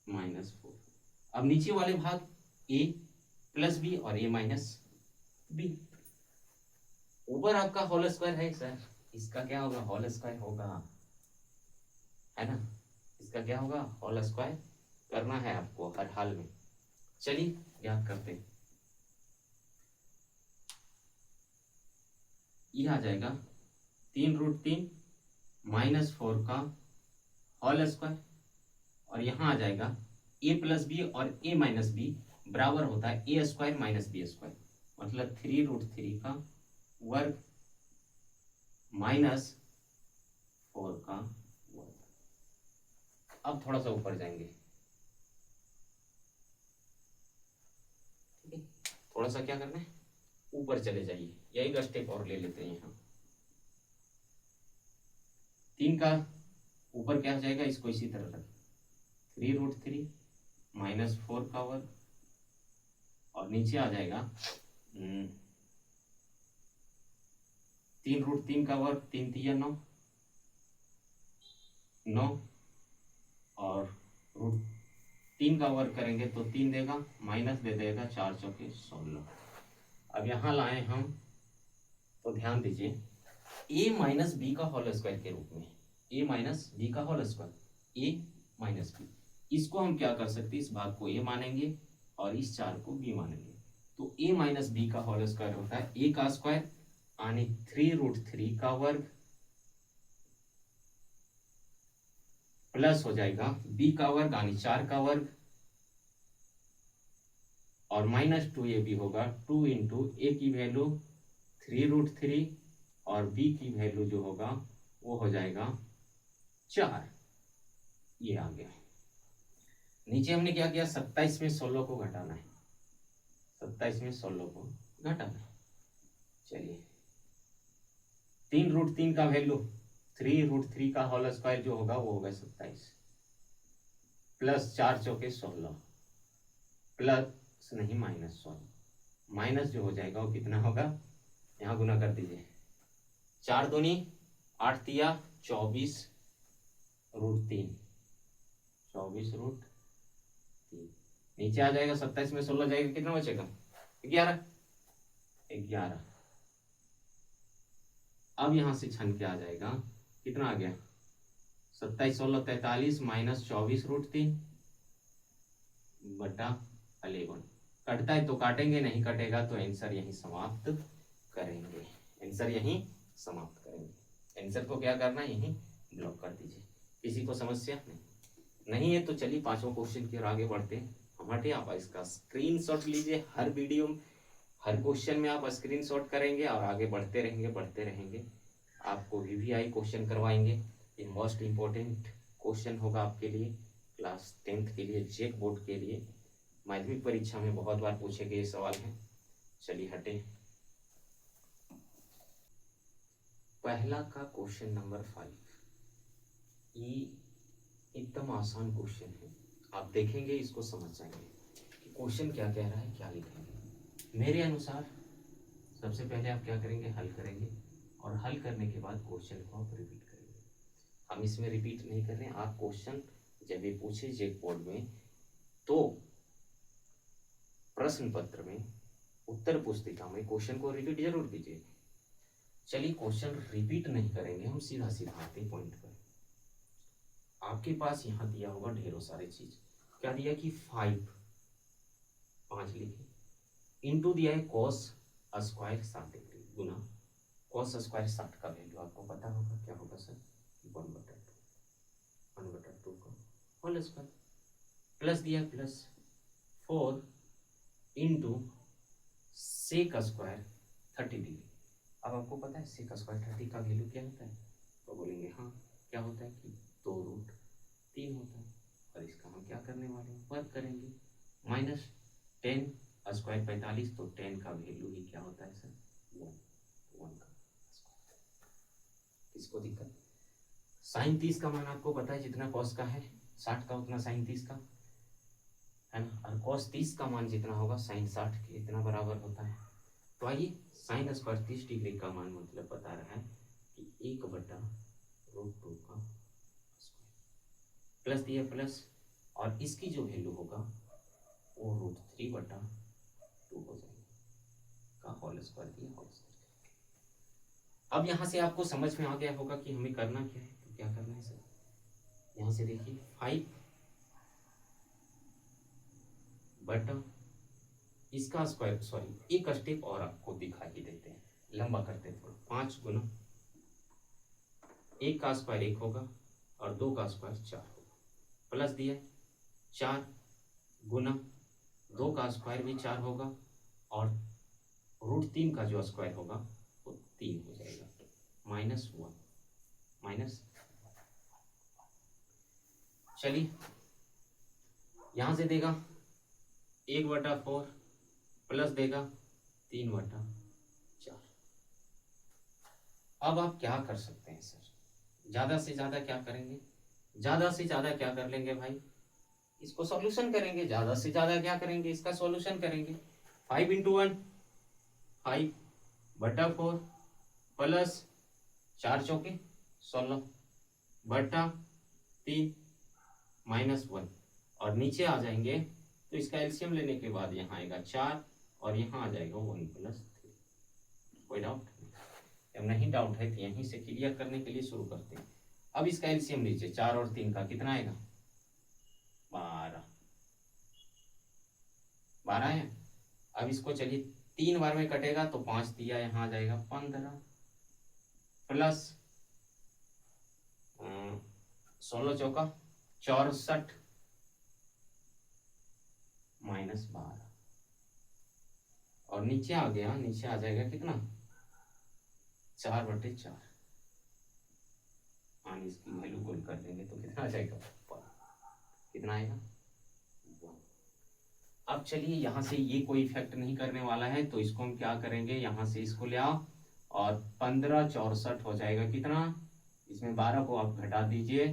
-4। अब नीचे वाले भाग a + b और a - b। ऊपर आपका होल स्क्वायर है सर, इसका क्या होगा, होल स्क्वायर होगा, है ना। इसका क्या होगा, होल स्क्वायर करना है आपको हर हाल में। चलिए याद करते हैं। ये आ जाएगा 3√3 -4 का होल स्क्वायर, और यहाँ आ जाएगा a + b और a - b बराबर होता है a² - b², मतलब 3√3 का वर्ग -4 का वर्ग। अब थोड़ा सा ऊपर जाएंगे, ठीक है। थोड़ा सा क्या करना है, ऊपर चले जाइए, यही का स्टेप और ले लेते हैं। यहाँ 3 का ऊपर क्या हो जाएगा, इसको इसी तरह रख 3√3 -4 का वर्ग, और नीचे आ जाएगा 3√3 का वर्ग, 3 × 3 = 9, 9, और √3 का वर्ग करेंगे तो 3 देगा, माइनस दे देगा 4 × 4 = 16। अब यहाँ लाए हम, तो ध्यान दीजिए a - b का होल स्क्वायर के रूप में, a - b का होल स्क्वायर, a - b, इसको हम क्या कर सकते हैं, इस भाग को a मानेंगे और इस 4 को b मानेंगे। तो a - b का होल स्क्वायर होता है a का स्क्वायर यानी 3√3 का वर्ग प्लस हो जाएगा b का वर्ग यानी 4 का वर्ग, और -2ab होगा, 2 × a की वैल्यू 3√3 और b की वैल्यू जो होगा वो हो जाएगा 4। ये आ गया। नीचे हमने क्या किया, 27 में 16 को घटाना है, 27 में 16 को घटाना है। चलिए 3√3 का वैल्यू 3√3 का होल स्क्वायर जो होगा वो होगा 27, प्लस 4 × 4 = 16, प्लस नहीं माइनस, सॉरी माइनस जो हो जाएगा वो कितना होगा, यहाँ गुना कर दीजिए, 4 दूनी 8 × 3 = 24 √3, 24√3। नीचे आ जाएगा 27 में 16 जाएगा, कितना बचेगा, 11, 11। अब यहां से छन के आ जाएगा, कितना आ गया, 27 16 43 -24√3 बटा 11। कटता है तो काटेंगे, नहीं कटेगा तो आंसर यहीं समाप्त करेंगे, आंसर यहीं समाप्त करेंगे। आंसर को क्या करना है, यहीं ब्लॉक कर दीजिए। किसी को समस्या नहीं है तो चलिए 5वां क्वेश्चन की ओर आगे बढ़ते हैं। हमारे आप इसका स्क्रीनशॉट लीजिए, हर वीडियो में हर क्वेश्चन में आप स्क्रीनशॉट करेंगे और आगे बढ़ते रहेंगे। आपको VVI क्वेश्चन करवाएंगे, ये मोस्ट इम्पोर्टेंट क्वेश्चन होगा आपके लिए, क्लास 10th के लिए, जेक बोर्ड के लिए, माध्यमिक परीक्षा में बहुत बार पूछे गए सवाल हैं। चलिए हटे। पहला का क्वेश्चन नंबर 5, ये एकदम आसान क्वेश्चन है। आप देखेंगे इसको समझ जाएंगे कि क्वेश्चन क्या कह रहा है, क्या लिखेंगे। मेरे अनुसार सबसे पहले आप क्या करेंगे, हल करेंगे, और हल करने के बाद क्वेश्चन को आप रिपीट करेंगे। हम इसमें रिपीट नहीं कर रहे हैं। आप क्वेश्चन जब ये पूछे जेक बोर्ड में, तो प्रश्न पत्र में, उत्तर पुस्तिका में क्वेश्चन को रिपीट जरूर कीजिए। चलिए, क्वेश्चन रिपीट नहीं करेंगे, हम सीधा सीधा आते हैं पॉइंट पर। आपके पास यहाँ दिया होगा ढेरों सारी चीज। क्या दिया कि 5 लिखे, इंटू दिया है कॉस स्क्वायर 60 गुना कॉस स्क्वायर 60 का वैल्यू आपको पता होगा क्या होगा सर, 1/2 का होल स्क्वायर, प्लस दिया plus 4 into sec square 30 degree. अब आपको पता है सेक स्क्वायर 30 का वैल्यू क्या होता है, तो बोलेंगे हाँ क्या होता है कि 2√3 होता है। और इसका हम क्या करने वाले हैं, वर्क करेंगे। माइनस 10 स्क्वायर 45, तो 10 का वैल्यू ही क्या होता है सर, 1 का स्क्वायर। किसको दिक्कत, साइन 30 का मान आपको पता है, जितना कॉस का है 60 का उतना साइन 30 का है ना, और कॉस 30 का मान जितना होगा साइन 60 के इतना बराबर होता है। तो आइए, साइन स्क्वायर 30 डिग्री का मान मतलब बता रहा है कि 1/√2 का स्क्वायर, प्लस दिया प्लस, और इसकी जो वैल्यू होगा वो √3/2 हो जाएगा, का होल स्क्वायर दिया होल स्क्वायर। अब यहाँ से आपको समझ में आ गया होगा कि हमें करना क्या है। तो क्या करना है सर, यहाँ से देखिए 5 बटा इसका स्क्वायर, सॉरी एक स्टेप और आपको दिखा ही देते हैं, लंबा करते हैं थोड़ा। 5 गुना 1 का स्क्वायर 1 होगा और 2 का स्क्वायर 4 होगा, प्लस दिया 4 गुना 2 का स्क्वायर भी 4 होगा, और √3 का जो स्क्वायर होगा वो 3 हो जाएगा, -1 माइनस। चलिए, यहां से देगा 1/4 प्लस देगा 3/4। अब आप क्या कर सकते हैं सर, ज्यादा से ज्यादा क्या करेंगे, ज्यादा से ज्यादा क्या कर लेंगे भाई, इसको सॉल्यूशन करेंगे। ज्यादा से ज्यादा क्या करेंगे, इसका सॉल्यूशन करेंगे। 5 × 1 5/4 प्लस 4 चौके 16/3 -1, और नीचे आ जाएंगे तो इसका एलसीएम लेने के बाद यहाँ आएगा 4 और यहाँ आ जाएगा 1 + 3। कोई डाउट, जब नहीं डाउट है तो यहीं से क्लियर करने के लिए शुरू करते हैं। अब इसका एलसीएम लीजिए, 4 और 3 का कितना आएगा, 12 है। अब इसको चलिए 3 बार में कटेगा तो 5 दिया, यहाँ आ जाएगा 15 प्लस 16 चौका 64 -12, और नीचे आ गया, नीचे आ जाएगा कितना, 4/4। हाँ, इसकी वैल्यू गोल कर देंगे तो कितना आ जाएगा, कितना आएगा 1। अब चलिए, यहाँ से ये कोई इफेक्ट नहीं करने वाला है, तो इसको हम क्या करेंगे, यहाँ से इसको ले आओ, और 15 64 हो जाएगा कितना, इसमें 12 को आप घटा दीजिए,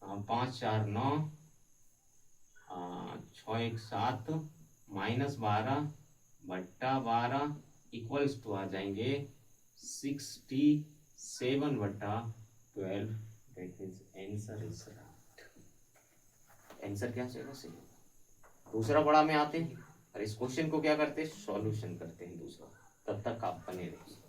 5 4 9, 6 1 7 -12/12 इक्वल्स टू आ जाएंगे 67/12। That means answer is right. Answer क्या चाहिए, सही। दूसरा बड़ा में आते हैं और इस क्वेश्चन को क्या करते हैं, सॉल्यूशन करते हैं दूसरा। तब तक आप बने रहिए।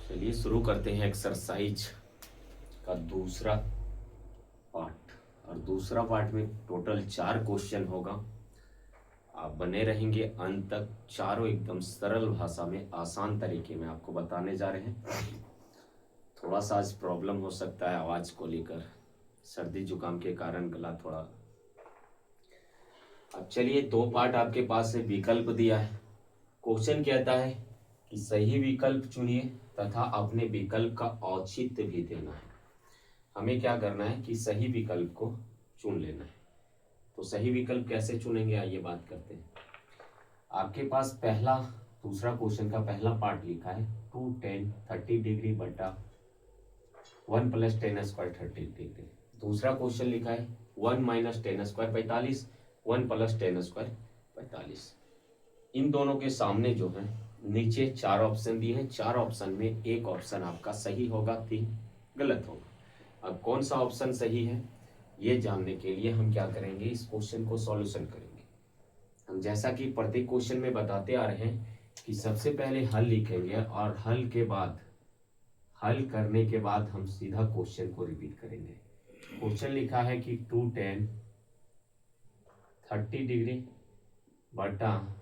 चलिए शुरू करते हैं एक्सरसाइज का दूसरा पार्ट, और दूसरा पार्ट में टोटल 4 क्वेश्चन होगा। आप बने रहेंगे अंत तक। चारों एकदम सरल भाषा में, आसान तरीके में आपको बताने जा रहे हैं। थोड़ा सा आज प्रॉब्लम हो सकता है आवाज को लेकर, सर्दी जुकाम के कारण गला थोड़ा। अब चलिए, 2 पार्ट आपके पास है, विकल्प दिया है। क्वेश्चन कहता है कि सही विकल्प चुनिए तथा अपने विकल्प का औचित्य भी देना है। हमें क्या करना है कि सही विकल्प को चुन लेना है। तो सही विकल्प कैसे चुनेंगे, आइए बात करते हैं। आपके पास पहला दूसरा क्वेश्चन का पहला पार्ट लिखा है 2 10 30 डिग्री बटा 1 प्लस 10 स्क्वायर 30 डिग्री। दूसरा क्वेश्चन लिखा है 1 माइनस 10 स्क्वायर 45, 1 प्लस 10 स्क्वायर 45। इन दोनों के सामने जो है नीचे चार ऑप्शन दिए हैं, चार ऑप्शन में एक ऑप्शन आपका सही होगा, 3 गलत होगा। अब कौन सा ऑप्शन सही है ये जानने के लिए हम क्या करेंगे, इस क्वेश्चन को सॉल्यूशन करेंगे। हम जैसा कि प्रत्येक क्वेश्चन में बताते आ रहे हैं कि सबसे पहले हल लिखेंगे और हल करने के बाद हम सीधा क्वेश्चन को रिपीट करेंगे। क्वेश्चन लिखा है कि 2 10 30 डिग्री बटा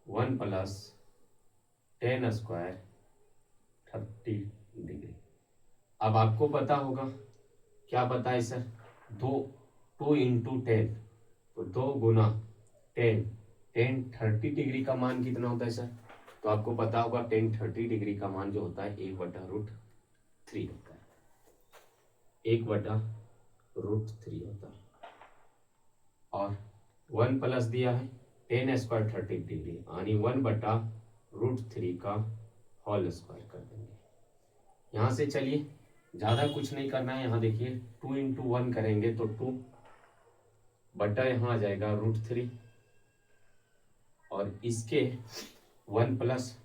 1 प्लस 10 स्क्वायर 30 डिग्री। अब आपको पता होगा, क्या पता है सर, 2 इंटू 10, तो 2 गुना 10 30 डिग्री का मान कितना होता है सर, तो आपको पता होगा 30 डिग्री का मान जो होता है 1/√3 होता है, 1/√3 होता है। और 1 प्लस दिया है 10 स्क्वायर 30 डिग्री यानी 1/√3 का होल स्क्वायर कर देंगे। यहाँ से चलिए ज़्यादा कुछ नहीं करना है, यहाँ देखिए 2 इंटू 1 करेंगे तो 2 बटा यहाँ आ जाएगा √3 और इसके 1 प्लस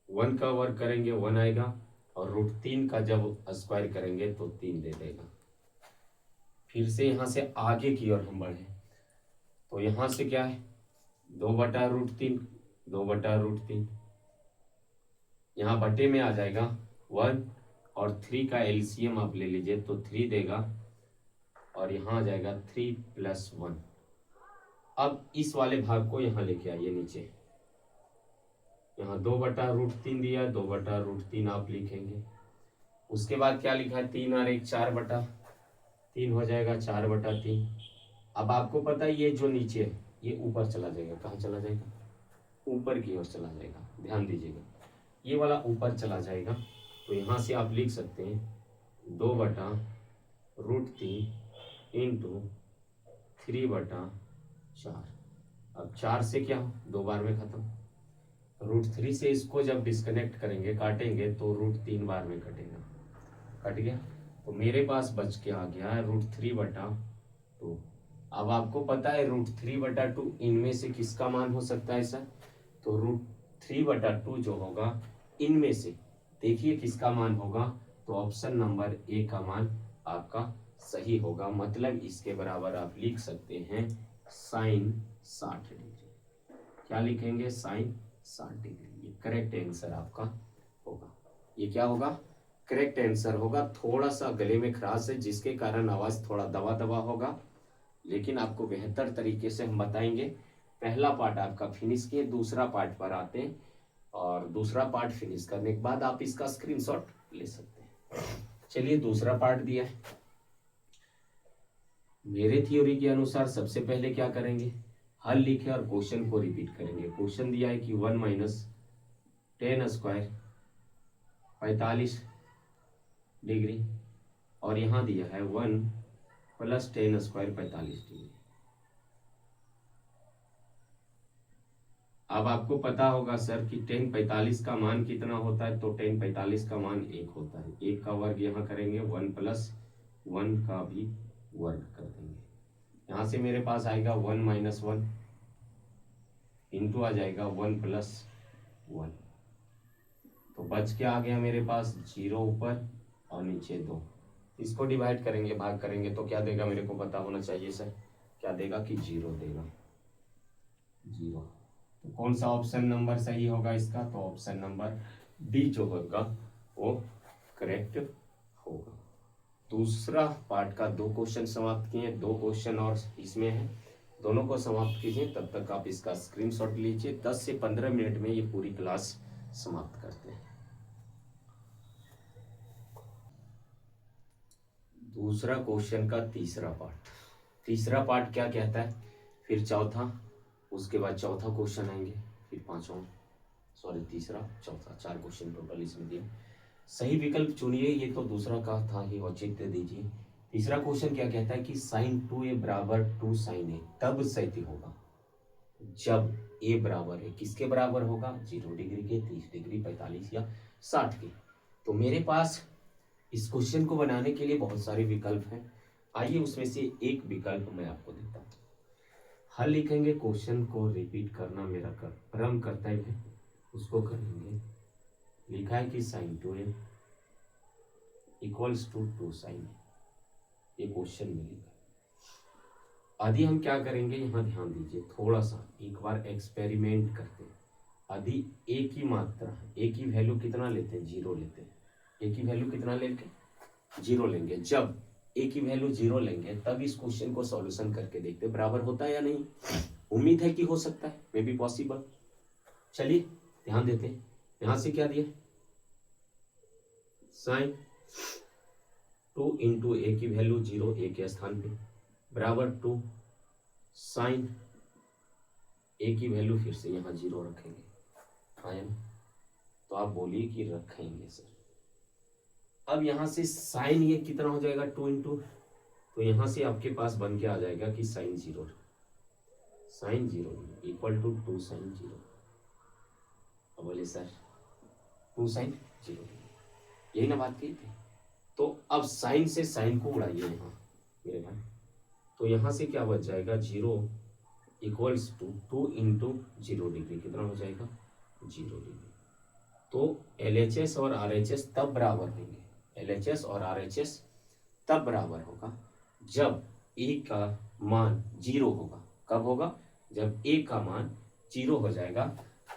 1 का वर्ग करेंगे 1 आएगा और √3 का जब स्क्वायर करेंगे तो 3 दे देगा। फिर से यहाँ से आगे की ओर हम बढ़े तो यहाँ से क्या है 2/√3, 2/√3, यहाँ बटे में आ जाएगा 1 और 3 का एलसीएम आप ले लीजिए तो 3 देगा और यहाँ आ जाएगा 3 + 1। अब इस वाले भाग को यहाँ लेके आइए नीचे, यहाँ 2/√3 दिया, 2/√3 आप लिखेंगे। उसके बाद क्या लिखा है 3 और 1 4/3 हो जाएगा 4/3। अब आपको पता है ये जो नीचे है ये ऊपर चला जाएगा, कहाँ चला जाएगा, ऊपर की ओर चला जाएगा, ध्यान दीजिएगा ये वाला ऊपर चला जाएगा। तो यहाँ से आप लिख सकते हैं 2/√3 इंटू 3/4। अब 4 से क्या 2 बार में खत्म, √3 से इसको जब डिस्कनेक्ट करेंगे काटेंगे तो √3 बार में कटेगा, कट गया। तो मेरे पास बच के आ गया है √3/2। अब आपको पता है √3/2 इनमें से किसका मान हो सकता है सर, तो √3/2 जो होगा इनमें से देखिए किसका मान होगा, तो ऑप्शन नंबर ए का मान आपका सही होगा। मतलब इसके बराबर आप लिख सकते हैं sin 60 डिग्री। क्या लिखेंगे, sin 60 डिग्री। ये करेक्ट आंसर आपका होगा। ये क्या होगा, करेक्ट आंसर होगा। थोड़ा सा गले में खराश है जिसके कारण आवाज थोड़ा दबा दबा होगा, लेकिन आपको बेहतर तरीके से हम बताएंगे। पहला पार्ट आपका फिनिश किए, दूसरा पार्ट पर आते हैं और दूसरा पार्ट फिनिश करने के बाद आप इसका स्क्रीनशॉट ले सकते हैं। चलिए दूसरा पार्ट दिया है। मेरे थ्योरी के अनुसार सबसे पहले क्या करेंगे, हल लिखे और क्वेश्चन को रिपीट करेंगे। क्वेश्चन दिया है कि 1 माइनस 10 स्क्वायर 45 डिग्री और यहाँ दिया है 1 प्लस 10 स्क्वायर 45 डिग्री। अब आपको पता होगा सर कि 10 45 का मान कितना होता है, तो 10 45 का मान 1 होता है। 1 का वर्ग यहाँ करेंगे 1 प्लस 1 का भी वर्ग कर देंगे। यहाँ से मेरे पास आएगा 1 माइनस 1 इंटू आ जाएगा 1 प्लस 1, तो बच के आ गया मेरे पास 0 ऊपर और नीचे 2। इसको डिवाइड करेंगे, भाग करेंगे तो क्या देगा, मेरे को पता होना चाहिए सर, क्या देगा कि 0 देगा, 0। तो कौन सा ऑप्शन नंबर सही होगा इसका, तो ऑप्शन नंबर डी जो होगा वो करेक्ट होगा। दूसरा पार्ट का 2 क्वेश्चन समाप्त किए, 2 क्वेश्चन और इसमें है, दोनों को समाप्त कीजिए। तब तक आप इसका स्क्रीनशॉट लीजिए। 10 से 15 मिनट में ये पूरी क्लास समाप्त करते हैं। दूसरा क्वेश्चन का तीसरा पार्ट क्या कहता है, फिर चौथा, उसके बाद चौथा क्वेश्चन आएंगे, फिर तीसरा चौथा, 4 क्वेश्चन टोटल इसमें दिए। सही विकल्प चुनिए, ये तो दूसरा का था ही, औचित्य दीजिए। तीसरा क्वेश्चन क्या कहता है कि sin 2a बराबर 2 sin a तब सही होगा। जब ए बराबर है किसके बराबर होगा, 0 डिग्री के, 30 डिग्री, 45 या 60 के। तो मेरे पास इस क्वेश्चन को बनाने के लिए बहुत सारे विकल्प हैं। आइए उसमें से एक विकल्प मैं आपको देता हूँ। हल लिखेंगे, क्वेश्चन को रिपीट करना मेरा परम कर्तव्य है, उसको करेंगे। लिखा है कि sin 2a equals to 2 sin a, ये क्वेश्चन में लिखा है। आदि हम क्या करेंगे, यहाँ ध्यान दीजिए थोड़ा सा, एक बार एक्सपेरिमेंट करते हैं। आदि ए की मात्रा, ए की वैल्यू कितना लेते हैं, 0 लेते हैं। ए की वैल्यू कितना लेंगे, 0 लेंगे। जब ए की वैल्यू 0 लेंगे तब इस क्वेश्चन को सॉल्यूशन करके देखते बराबर होता है या नहीं। उम्मीद है कि हो सकता है, मे बी पॉसिबल। चलिए ध्यान देते हैं। यहां से क्या दिया, साइन 2 इंटू ए की वैल्यू 0 ए के स्थान पे बराबर 2 साइन ए की वैल्यू फिर से यहाँ 0 रखेंगे, आया ना। तो आप बोलिए कि रखेंगे सर। अब यहां से साइन ये कितना हो जाएगा, 2 इंटू, तो यहां से आपके पास बन के आ जाएगा कि साइन 0 इक्वल टू 2 साइन 0। अब बोले सर 2 साइन 0, यही ना बात की थी। तो अब साइन से साइन को उड़ाइए यहाँ मेरे भाई, तो यहाँ से क्या बच जाएगा, 0 इक्वल्स टू 2 इंटू 0 डिग्री, कितना हो जाएगा, 0 डिग्री। तो LHS और RHS तब बराबर होंगे, LHS और RHS तब बराबर होगा जब ए का मान 0 होगा। कब होगा, जब ए का मान 0 हो जाएगा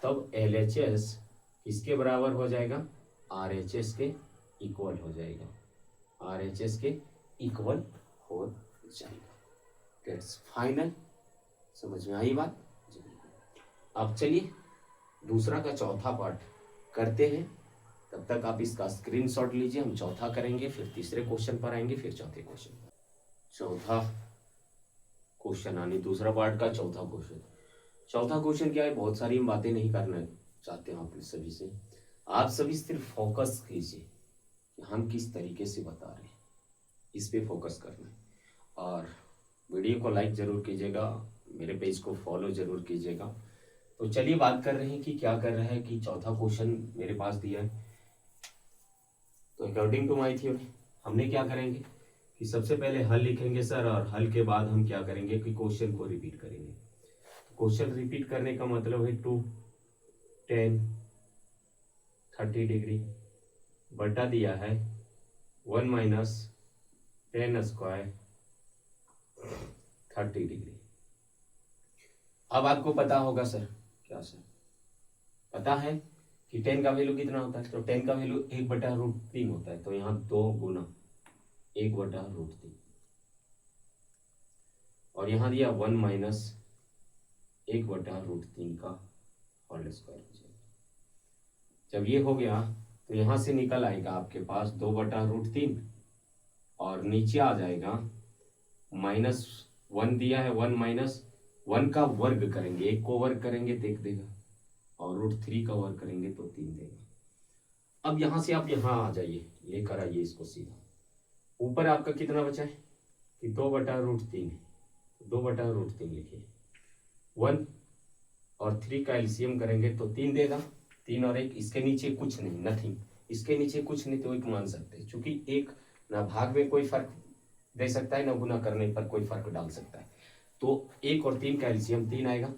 तब LHS किसके बराबर हो जाएगा, RHS के इक्वल हो जाएगा, RHS के इक्वल हो जाएगा। That's final. समझ में आई बात। अब चलिए दूसरा का चौथा पार्ट करते हैं। तब तक आप इसका स्क्रीनशॉट लीजिए, हम चौथा करेंगे, फिर तीसरे क्वेश्चन पर आएंगे, फिर चौथे क्वेश्चन पर। चौथा क्वेश्चन यानी दूसरा पार्ट का चौथा क्वेश्चन। चौथा क्वेश्चन क्या है, बहुत सारी हम बातें नहीं करना चाहते हैं आप सभी से। आप सभी सिर्फ फोकस कीजिए कि हम किस तरीके से बता रहे हैं, इस पे फोकस करना है। और वीडियो को लाइक जरूर कीजिएगा, मेरे पेज को फॉलो जरूर कीजिएगा। तो चलिए बात कर रहे हैं कि क्या कर रहे हैं कि चौथा क्वेश्चन मेरे पास दिया है। तो अकॉर्डिंग टू माय थ्योरी हमने क्या करेंगे कि सबसे पहले हल लिखेंगे सर, और हल के बाद हम क्या करेंगे कि क्वेश्चन को रिपीट करेंगे। क्वेश्चन रिपीट करने का मतलब है 2 10 30 डिग्री बटा दिया है 1 माइनस 10 स्क्वायर 30 डिग्री। अब आपको पता होगा सर, क्या सर पता है कि 10 का वैल्यू कितना होता है, तो 10 का वैल्यू 1/√3 होता है। तो यहाँ 2 गुना 1/√3, और यहाँ दिया 1 माइनस 1/√3 का होल स्क्वायर हो जाएगा। जब ये हो गया तो यहाँ से निकल आएगा आपके पास 2/√3, और नीचे आ जाएगा -1 दिया है, 1 माइनस 1 का वर्ग करेंगे, 1 को वर्ग करेंगे तो 1 देगा, और √3 का वर्ग करेंगे तो 3 देगा। अब यहाँ से आप यहाँ आ जाइए, लेकर आइए इसको सीधा। ऊपर आपका कितना बचा है कि 2/√3 है, 2/√3 लिखिए। 1 और 3 का एलसीएम करेंगे तो 3 देगा, 3 और 1, इसके नीचे कुछ नहीं, नथिंग, इसके नीचे कुछ नहीं, तो 1 मान सकते हैं, क्योंकि 1 ना भाग में कोई फर्क दे सकता है, ना गुना करने पर कोई फर्क डाल सकता है। तो 1 और 3 का एलसीएम 3 आएगा।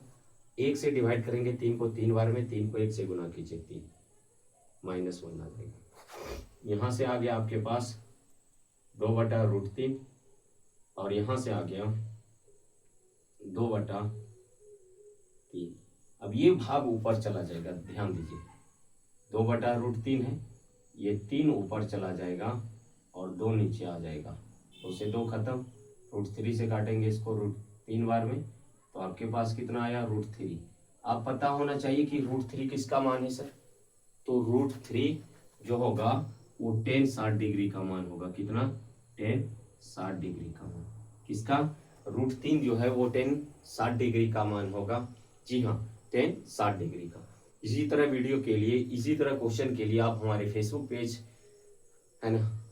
1 से डिवाइड करेंगे 3 को 3 बार में, 3 को 1 से गुना कीजिए, 3 -1 आ जाएगा। यहाँ से आ गया आपके पास 2/√3, और यहाँ से आ गया 2/3। अब ये भाग ऊपर चला जाएगा, ध्यान दीजिए 2/√3 है, ये 3 ऊपर चला जाएगा और 2 नीचे आ जाएगा, तो से 2 खत्म, √3 से काटेंगे इसको √3 बार में, तो आपके पास कितना आया, √3। आप पता होना चाहिए कि √3 किसका मान है सर, तो √3 जो होगा वो 10 60 डिग्री का मान होगा। कितना, 10 60 डिग्री का मान किसका, √3 जो है वो 10 60 डिग्री का मान होगा। जी हाँ, 10 60 डिग्री का। इसी तरह वीडियो के लिए, इसी तरह क्वेश्चन के लिए आप हमारे फेसबुक पेज है ना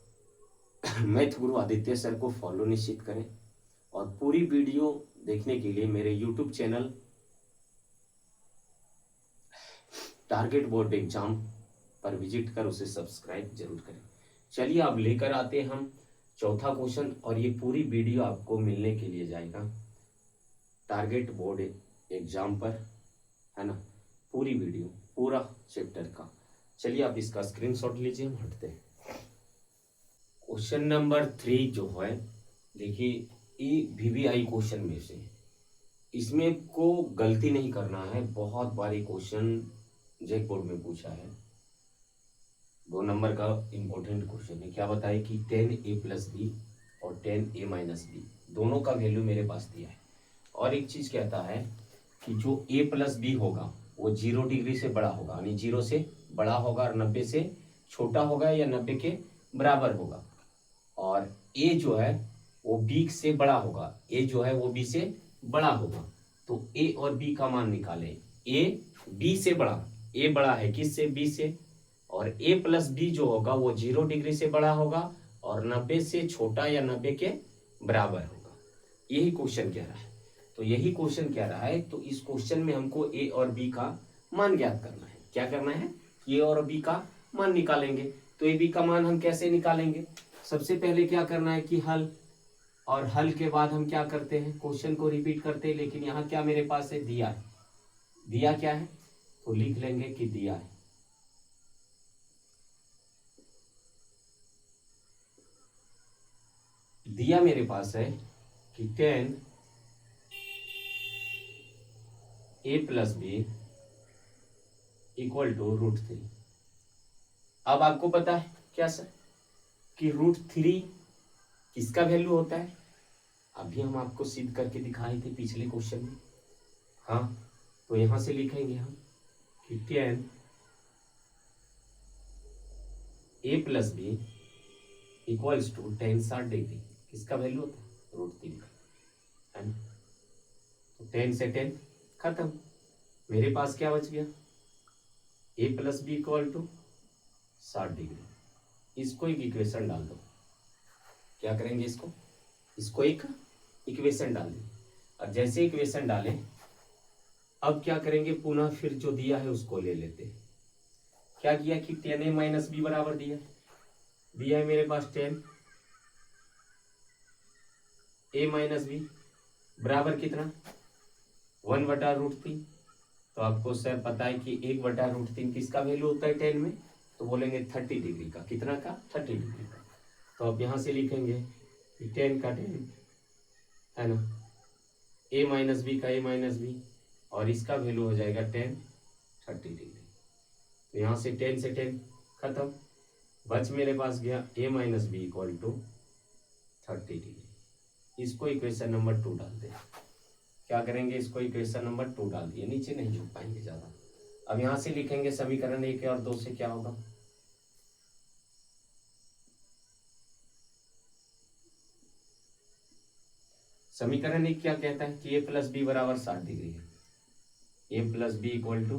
मैथ गुरु आदित्य सर को फॉलो निश्चित करें, और पूरी वीडियो देखने के लिए मेरे YouTube channel target board exam पर विजिट कर उसे सब्सक्राइब जरूर करें। चलिए अब लेकर आते हैं हम चौथा क्वेश्चन, और ये पूरी वीडियो आपको मिलने के लिए जाएगा टारगेट बोर्ड एग्जाम पर, है ना, पूरी वीडियो पूरा चैप्टर का। चलिए आप इसका स्क्रीनशॉट लीजिए, हम हटते हैं। क्वेश्चन नंबर 3 जो है, देखिए ये VVI क्वेश्चन में से, इसमें को गलती नहीं करना है, बहुत बारी क्वेश्चन जेक बोर्ड में पूछा है। 2 नंबर का इंपॉर्टेंट क्वेश्चन है। क्या बताए कि 10a+b और 10a-b दोनों का वैल्यू मेरे पास दिया है, और एक चीज कहता है कि जो a+b होगा वो 0 डिग्री से बड़ा होगा, यानी 0 से बड़ा होगा और 90 से छोटा होगा या 90 के बराबर होगा, और a जो है वो b से बड़ा होगा, a जो है वो b से बड़ा होगा। तो a और b का मान निकालें। a b से बड़ा, a बड़ा है किससे? b से, और a+b जो होगा वो 0 डिग्री से बड़ा होगा और 90 से छोटा या 90 के बराबर होगा। यही क्वेश्चन कह रहा है। तो यही क्वेश्चन कह रहा है, तो इस क्वेश्चन में हमको a और b का मान ज्ञात करना है। क्या करना है? a और b का मान निकालेंगे। तो a b का मान हम कैसे निकालेंगे? सबसे पहले क्या करना है कि हल, और हल के बाद हम क्या करते हैं? क्वेश्चन को रिपीट करते हैं। लेकिन यहाँ क्या मेरे पास है? दिया है। दिया क्या है? तो लिख लेंगे कि दिया है। दिया मेरे पास है कि 10a+b इक्वल टू √3। अब आपको पता है क्या सर कि √3 किसका वैल्यू होता है? अभी हम आपको सिद्ध करके दिखाए थे पिछले क्वेश्चन में। हाँ, तो यहां से लिखेंगे हम कि 10a+b इक्वल्स टू 10 डिग्री किसका वैल्यू होता है? √3 का, है ना। तो 10 से 10 खत्म। मेरे पास क्या बच गया? a+b equal to 60 degree. इसको एक इक्वेशन डाल दो। क्या करेंगे? इसको एक इक्वेशन डाल दें। और जैसे इक्वेशन डालें, अब क्या करेंगे? पुनः फिर जो दिया है उसको ले लेते हैं। क्या किया कि 10a-b बराबर दिया है मेरे पास 10a-b बराबर कितना? 1/√3। तो आपको सर पता है कि 1/√3 किसका वैल्यू होता है 10 में? तो बोलेंगे 30 डिग्री का। कितना का? 30 डिग्री का। तो अब यहां से लिखेंगे कि 10 का 10, है ना, a-b का a-b, और इसका वैल्यू हो जाएगा 10 30 डिग्री। तो यहाँ से 10 से 10 खत्म। बच मेरे पास गया a-b इक्वल टू 30 डिग्री। इसको इक्वेशन नंबर 2 डाल दें। क्या करेंगे? इसको इक्वेशन नंबर 2 डाल दिए। नीचे नहीं झुक पाएंगे ज्यादा। अब यहां से लिखेंगे समीकरण 1 और 2 से क्या होगा? समीकरण 1 क्या कहता है कि a+b बराबर 60 डिग्री है। a+b equal to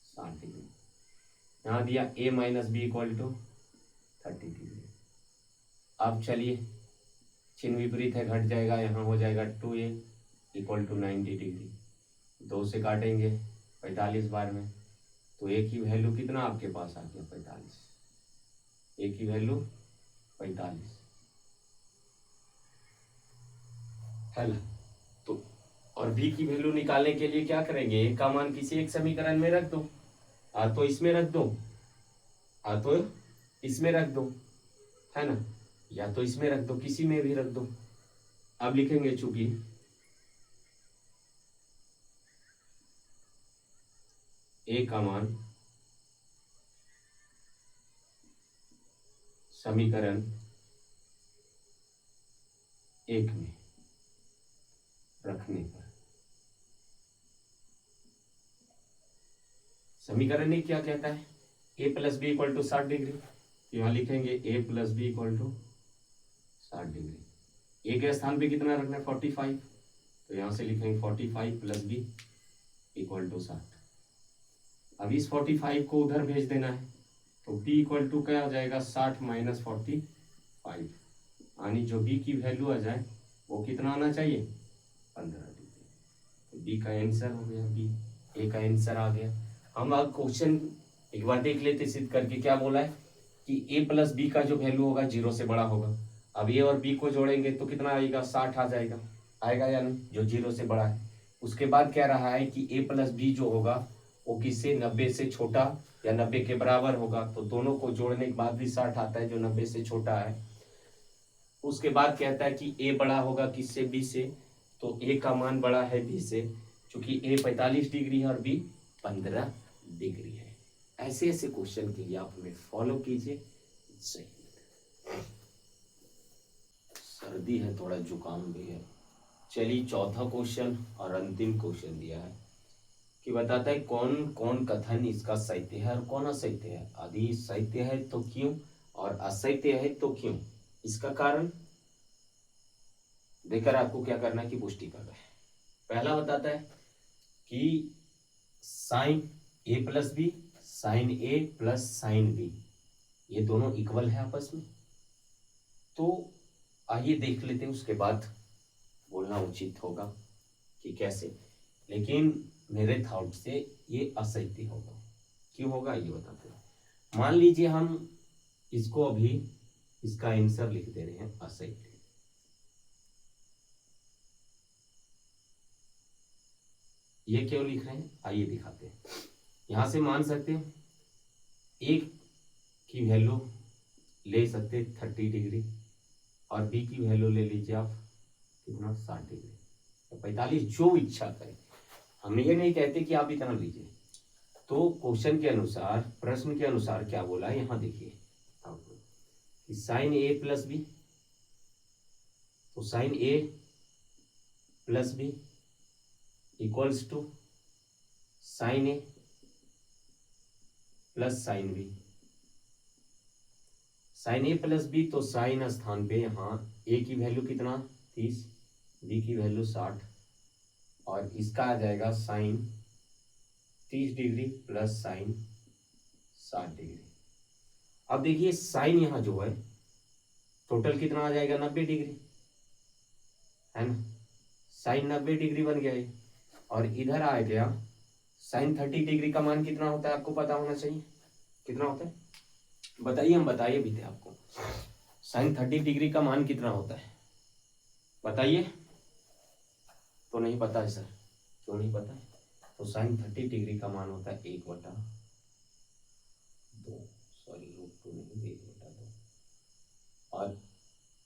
60 degree. यहाँ दिया a-b इक्वल टू 30 डिग्री। अब चलिए, चिन्ह विपरीत है, घट जाएगा, यहाँ हो जाएगा 2a इक्वल टू 90 डिग्री। 2 से काटेंगे 45 बार में, तो a की वैल्यू कितना आपके पास आ गया? 45। a की वैल्यू 45 है ना। तो और b की वैल्यू निकालने के लिए क्या करेंगे? a का मान किसी एक समीकरण में रख दो, तो इसमें रख दो, तो इसमें रख दो, है ना, या तो इसमें रख दो, किसी में भी रख दो। अब लिखेंगे चूंकि a का मान समीकरण 1 में रखने पर, समीकरण 1 क्या कहता है? a+b equal to 60 degree. यहाँ लिखेंगे a+b equal to 60 degree. a के स्थान पे कितना रखना है? 45। तो यहाँ से लिखेंगे 45 + b इक्वल टू 60। अब इस 45 को उधर भेज देना है, तो b इक्वल टू क्या हो जाएगा? 60 - 45, यानी जो b की वैल्यू आ जाए वो कितना आना चाहिए? 15 डिग्री। तो b का आंसर हो गया, b a का आंसर आ गया। हम अब क्वेश्चन एक बार देख लेते सिद्ध करके। क्या बोला है कि a प्लस बी का जो वैल्यू होगा 0 से बड़ा होगा। अब a और b को जोड़ेंगे तो कितना आएगा, 60 आ जाएगा। आएगा या नहीं, जो 0 से बड़ा है। उसके बाद कह रहा है कि a प्लस बी जो होगा वो किससे, 90 से छोटा या 90 के बराबर होगा। तो दोनों को जोड़ने के बाद भी 60 आता है, जो 90 से छोटा है। उसके बाद कहता है कि a बड़ा होगा किससे, b से। तो a का मान बड़ा है b से, क्योंकि a 45 डिग्री है और b 15 डिग्री है। ऐसे ऐसे क्वेश्चन के लिए आप हमें फॉलो कीजिए। सही, सर्दी है, थोड़ा जुकाम भी है। चलिए चौथा क्वेश्चन और अंतिम क्वेश्चन दिया है कि बताता है कौन कौन कथन इसका सत्य है और कौन असत्य है। यदि सत्य है तो क्यों, और असत्य है तो क्यों। इसका कारण देकर आपको क्या करना है कि पुष्टि करना है। पहला बताता है कि sine A plus B, sine A plus sine B, ये दोनों इक्वल है आपस में। तो आइए देख लेते हैं, उसके बाद बोलना उचित होगा कि कैसे। लेकिन मेरे थॉट से ये असत्य होगा। क्यों होगा ये बताते हैं। मान लीजिए हम इसको अभी इसका आंसर लिख दे रहे हैं असत्य। ये क्यों लिख रहे हैं आइए दिखाते हैं। यहां से मान सकते हैं एक की वैल्यू ले सकते 30 डिग्री और बी की वैल्यू ले लीजिए आप कितना 60 डिग्री, 45, जो इच्छा करें। हम ये नहीं कहते कि आप इतना लीजिए। तो क्वेश्चन के अनुसार, प्रश्न के अनुसार क्या बोला है यहाँ देखिए कि साइन ए प्लस बी, तो sine A plus B equals to sine A plus sine B. Sine A plus B, तो साइन स्थान पे यहाँ ए की वैल्यू कितना 30, बी की वैल्यू 60 और इसका आ जाएगा sine 30 degree plus sine 60 degree. अब देखिए साइन यहाँ जो है टोटल कितना आ जाएगा 90 डिग्री, है ना। साइन 90 डिग्री बन गया ये। और इधर आ गया साइन 30 डिग्री का मान कितना होता है, आपको पता होना चाहिए। कितना होता है बताइए, हम बताइए भी थे आपको। साइन 30 डिग्री का मान कितना होता है बताइए। तो नहीं पता है सर, क्यों नहीं पता है। तो साइन 30 डिग्री का मान होता है 1/2, सॉरी √2 नहीं, 1/2। और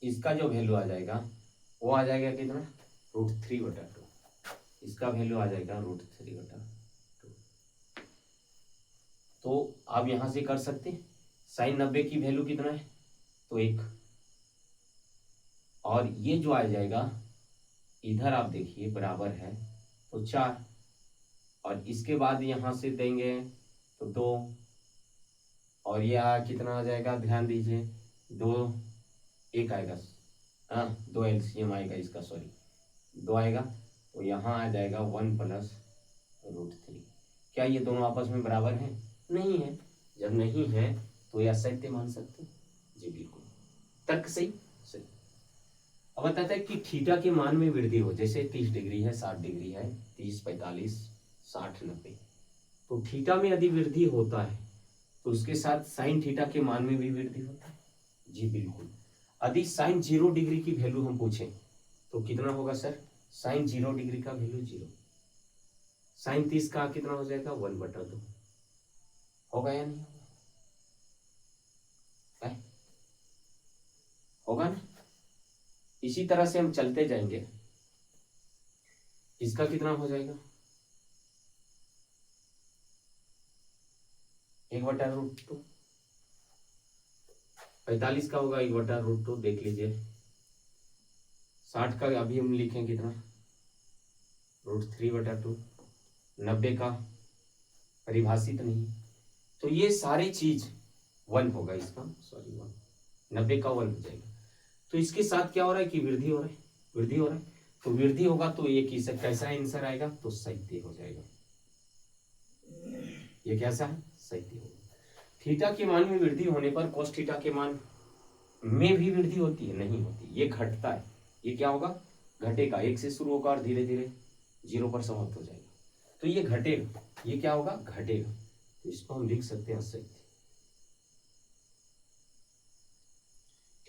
इसका जो वैल्यू आ जाएगा वो आ जाएगा कितना, √3/2। इसका वैल्यू आ जाएगा √3/2। तो आप यहां से कर सकते हैं। साइन 90 की वैल्यू कितना है, तो 1। और ये जो आ जाएगा इधर आप देखिए बराबर है तो 4, और इसके बाद यहां से देंगे तो 2, और यह कितना आ जाएगा ध्यान दीजिए 2, 1 आएगा, हाँ 2 LCM आएगा इसका, सॉरी 2 आएगा। तो यहाँ आ जाएगा 1 प्लस √3। क्या ये दोनों आपस में बराबर हैं, नहीं है। जब नहीं है तो यह असत्य मान सकते हैं। जी बिल्कुल, तर्क सही सही। अब बताता है कि थीटा के मान में वृद्धि हो, जैसे 30 डिग्री है, 60 डिग्री है, 30, 45, 60, 90। तो थीटा में यदि वृद्धि होता है तो उसके साथ साइन थीटा के मान में भी वृद्धि होता है। जी बिल्कुल। यदि साइन 0 डिग्री की वैल्यू हम पूछें तो कितना होगा सर, साइन 0 डिग्री का वैल्यू 0। साइन 30 का कितना हो जाएगा 1/2। होगा या नहीं होगा, होगा ना। इसी तरह से हम चलते जाएंगे। इसका कितना हो जाएगा 1/√2। 45 का होगा 1/√2, देख लीजिए। 60 का अभी हम लिखें कितना, √3/2। 90 का परिभाषित नहीं, तो ये सारी चीज 1 होगा इसका, सॉरी 1, 90 का 1 हो जाएगा। तो इसके साथ क्या हो रहा है कि वृद्धि हो रहा है, वृद्धि हो रहा है। तो वृद्धि होगा तो ये कैसा आंसर आएगा, तो सत्य हो जाएगा। ये कैसा है, सत्य होगा। थीटा के मान में वृद्धि होने पर cos थीटा के मान में भी वृद्धि होती है, नहीं होती, ये घटता है। ये क्या होगा, घटेगा, 1 से शुरू होगा और धीरे धीरे 0 पर समाप्त हो जाएगा। तो ये घटेगा, ये क्या होगा, घटेगा। तो इसको हम लिख सकते हैं असत्य।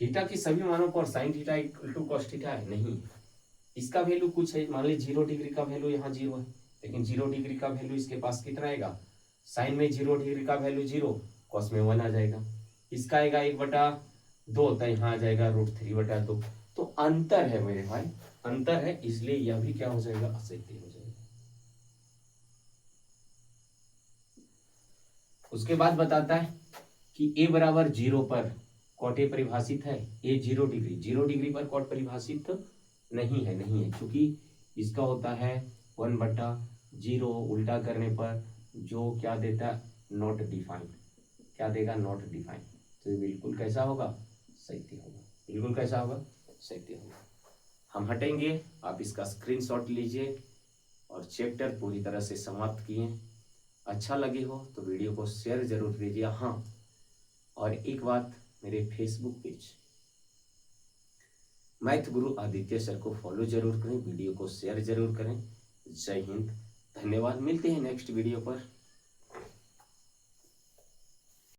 थीटा की सभी मानों पर sine theta equal to cos theta है, नहीं। इसका वैल्यू कुछ है, मान लीजिए 0 डिग्री का वैल्यू यहाँ 0 है, लेकिन 0 डिग्री का वैल्यू इसके पास कितना आएगा, साइन में 0 डिग्री का वैल्यू 0, कॉस में 1 आ जाएगा। इसका आएगा 1/2, तो यहाँ आ जाएगा √3/2। तो अंतर है मेरे भाई, अंतर है, इसलिए यह भी क्या हो जाएगा, असत्य हो जाएगा। उसके बाद बताता है कि a बराबर 0 पर कॉट ए परिभाषित है, a 0 डिग्री, 0 डिग्री पर कॉट परिभाषित नहीं है, नहीं है, क्योंकि इसका होता है 1/0, उल्टा करने पर जो क्या देता है, नॉट डिफाइंड, क्या देगा, नॉट डिफाइंड। तो ये बिल्कुल कैसा होगा, सत्य होगा, बिल्कुल कैसा होगा, सत्य होगा। हम हटेंगे, आप इसका स्क्रीनशॉट लीजिए और चैप्टर पूरी तरह से समाप्त किए। अच्छा लगे हो तो वीडियो को शेयर जरूर कीजिए। हाँ, और एक बात, मेरे फेसबुक पेज मैथ गुरु आदित्य सर को फॉलो जरूर करें, वीडियो को शेयर जरूर करें। जय हिंद, धन्यवाद, मिलते हैं नेक्स्ट वीडियो पर।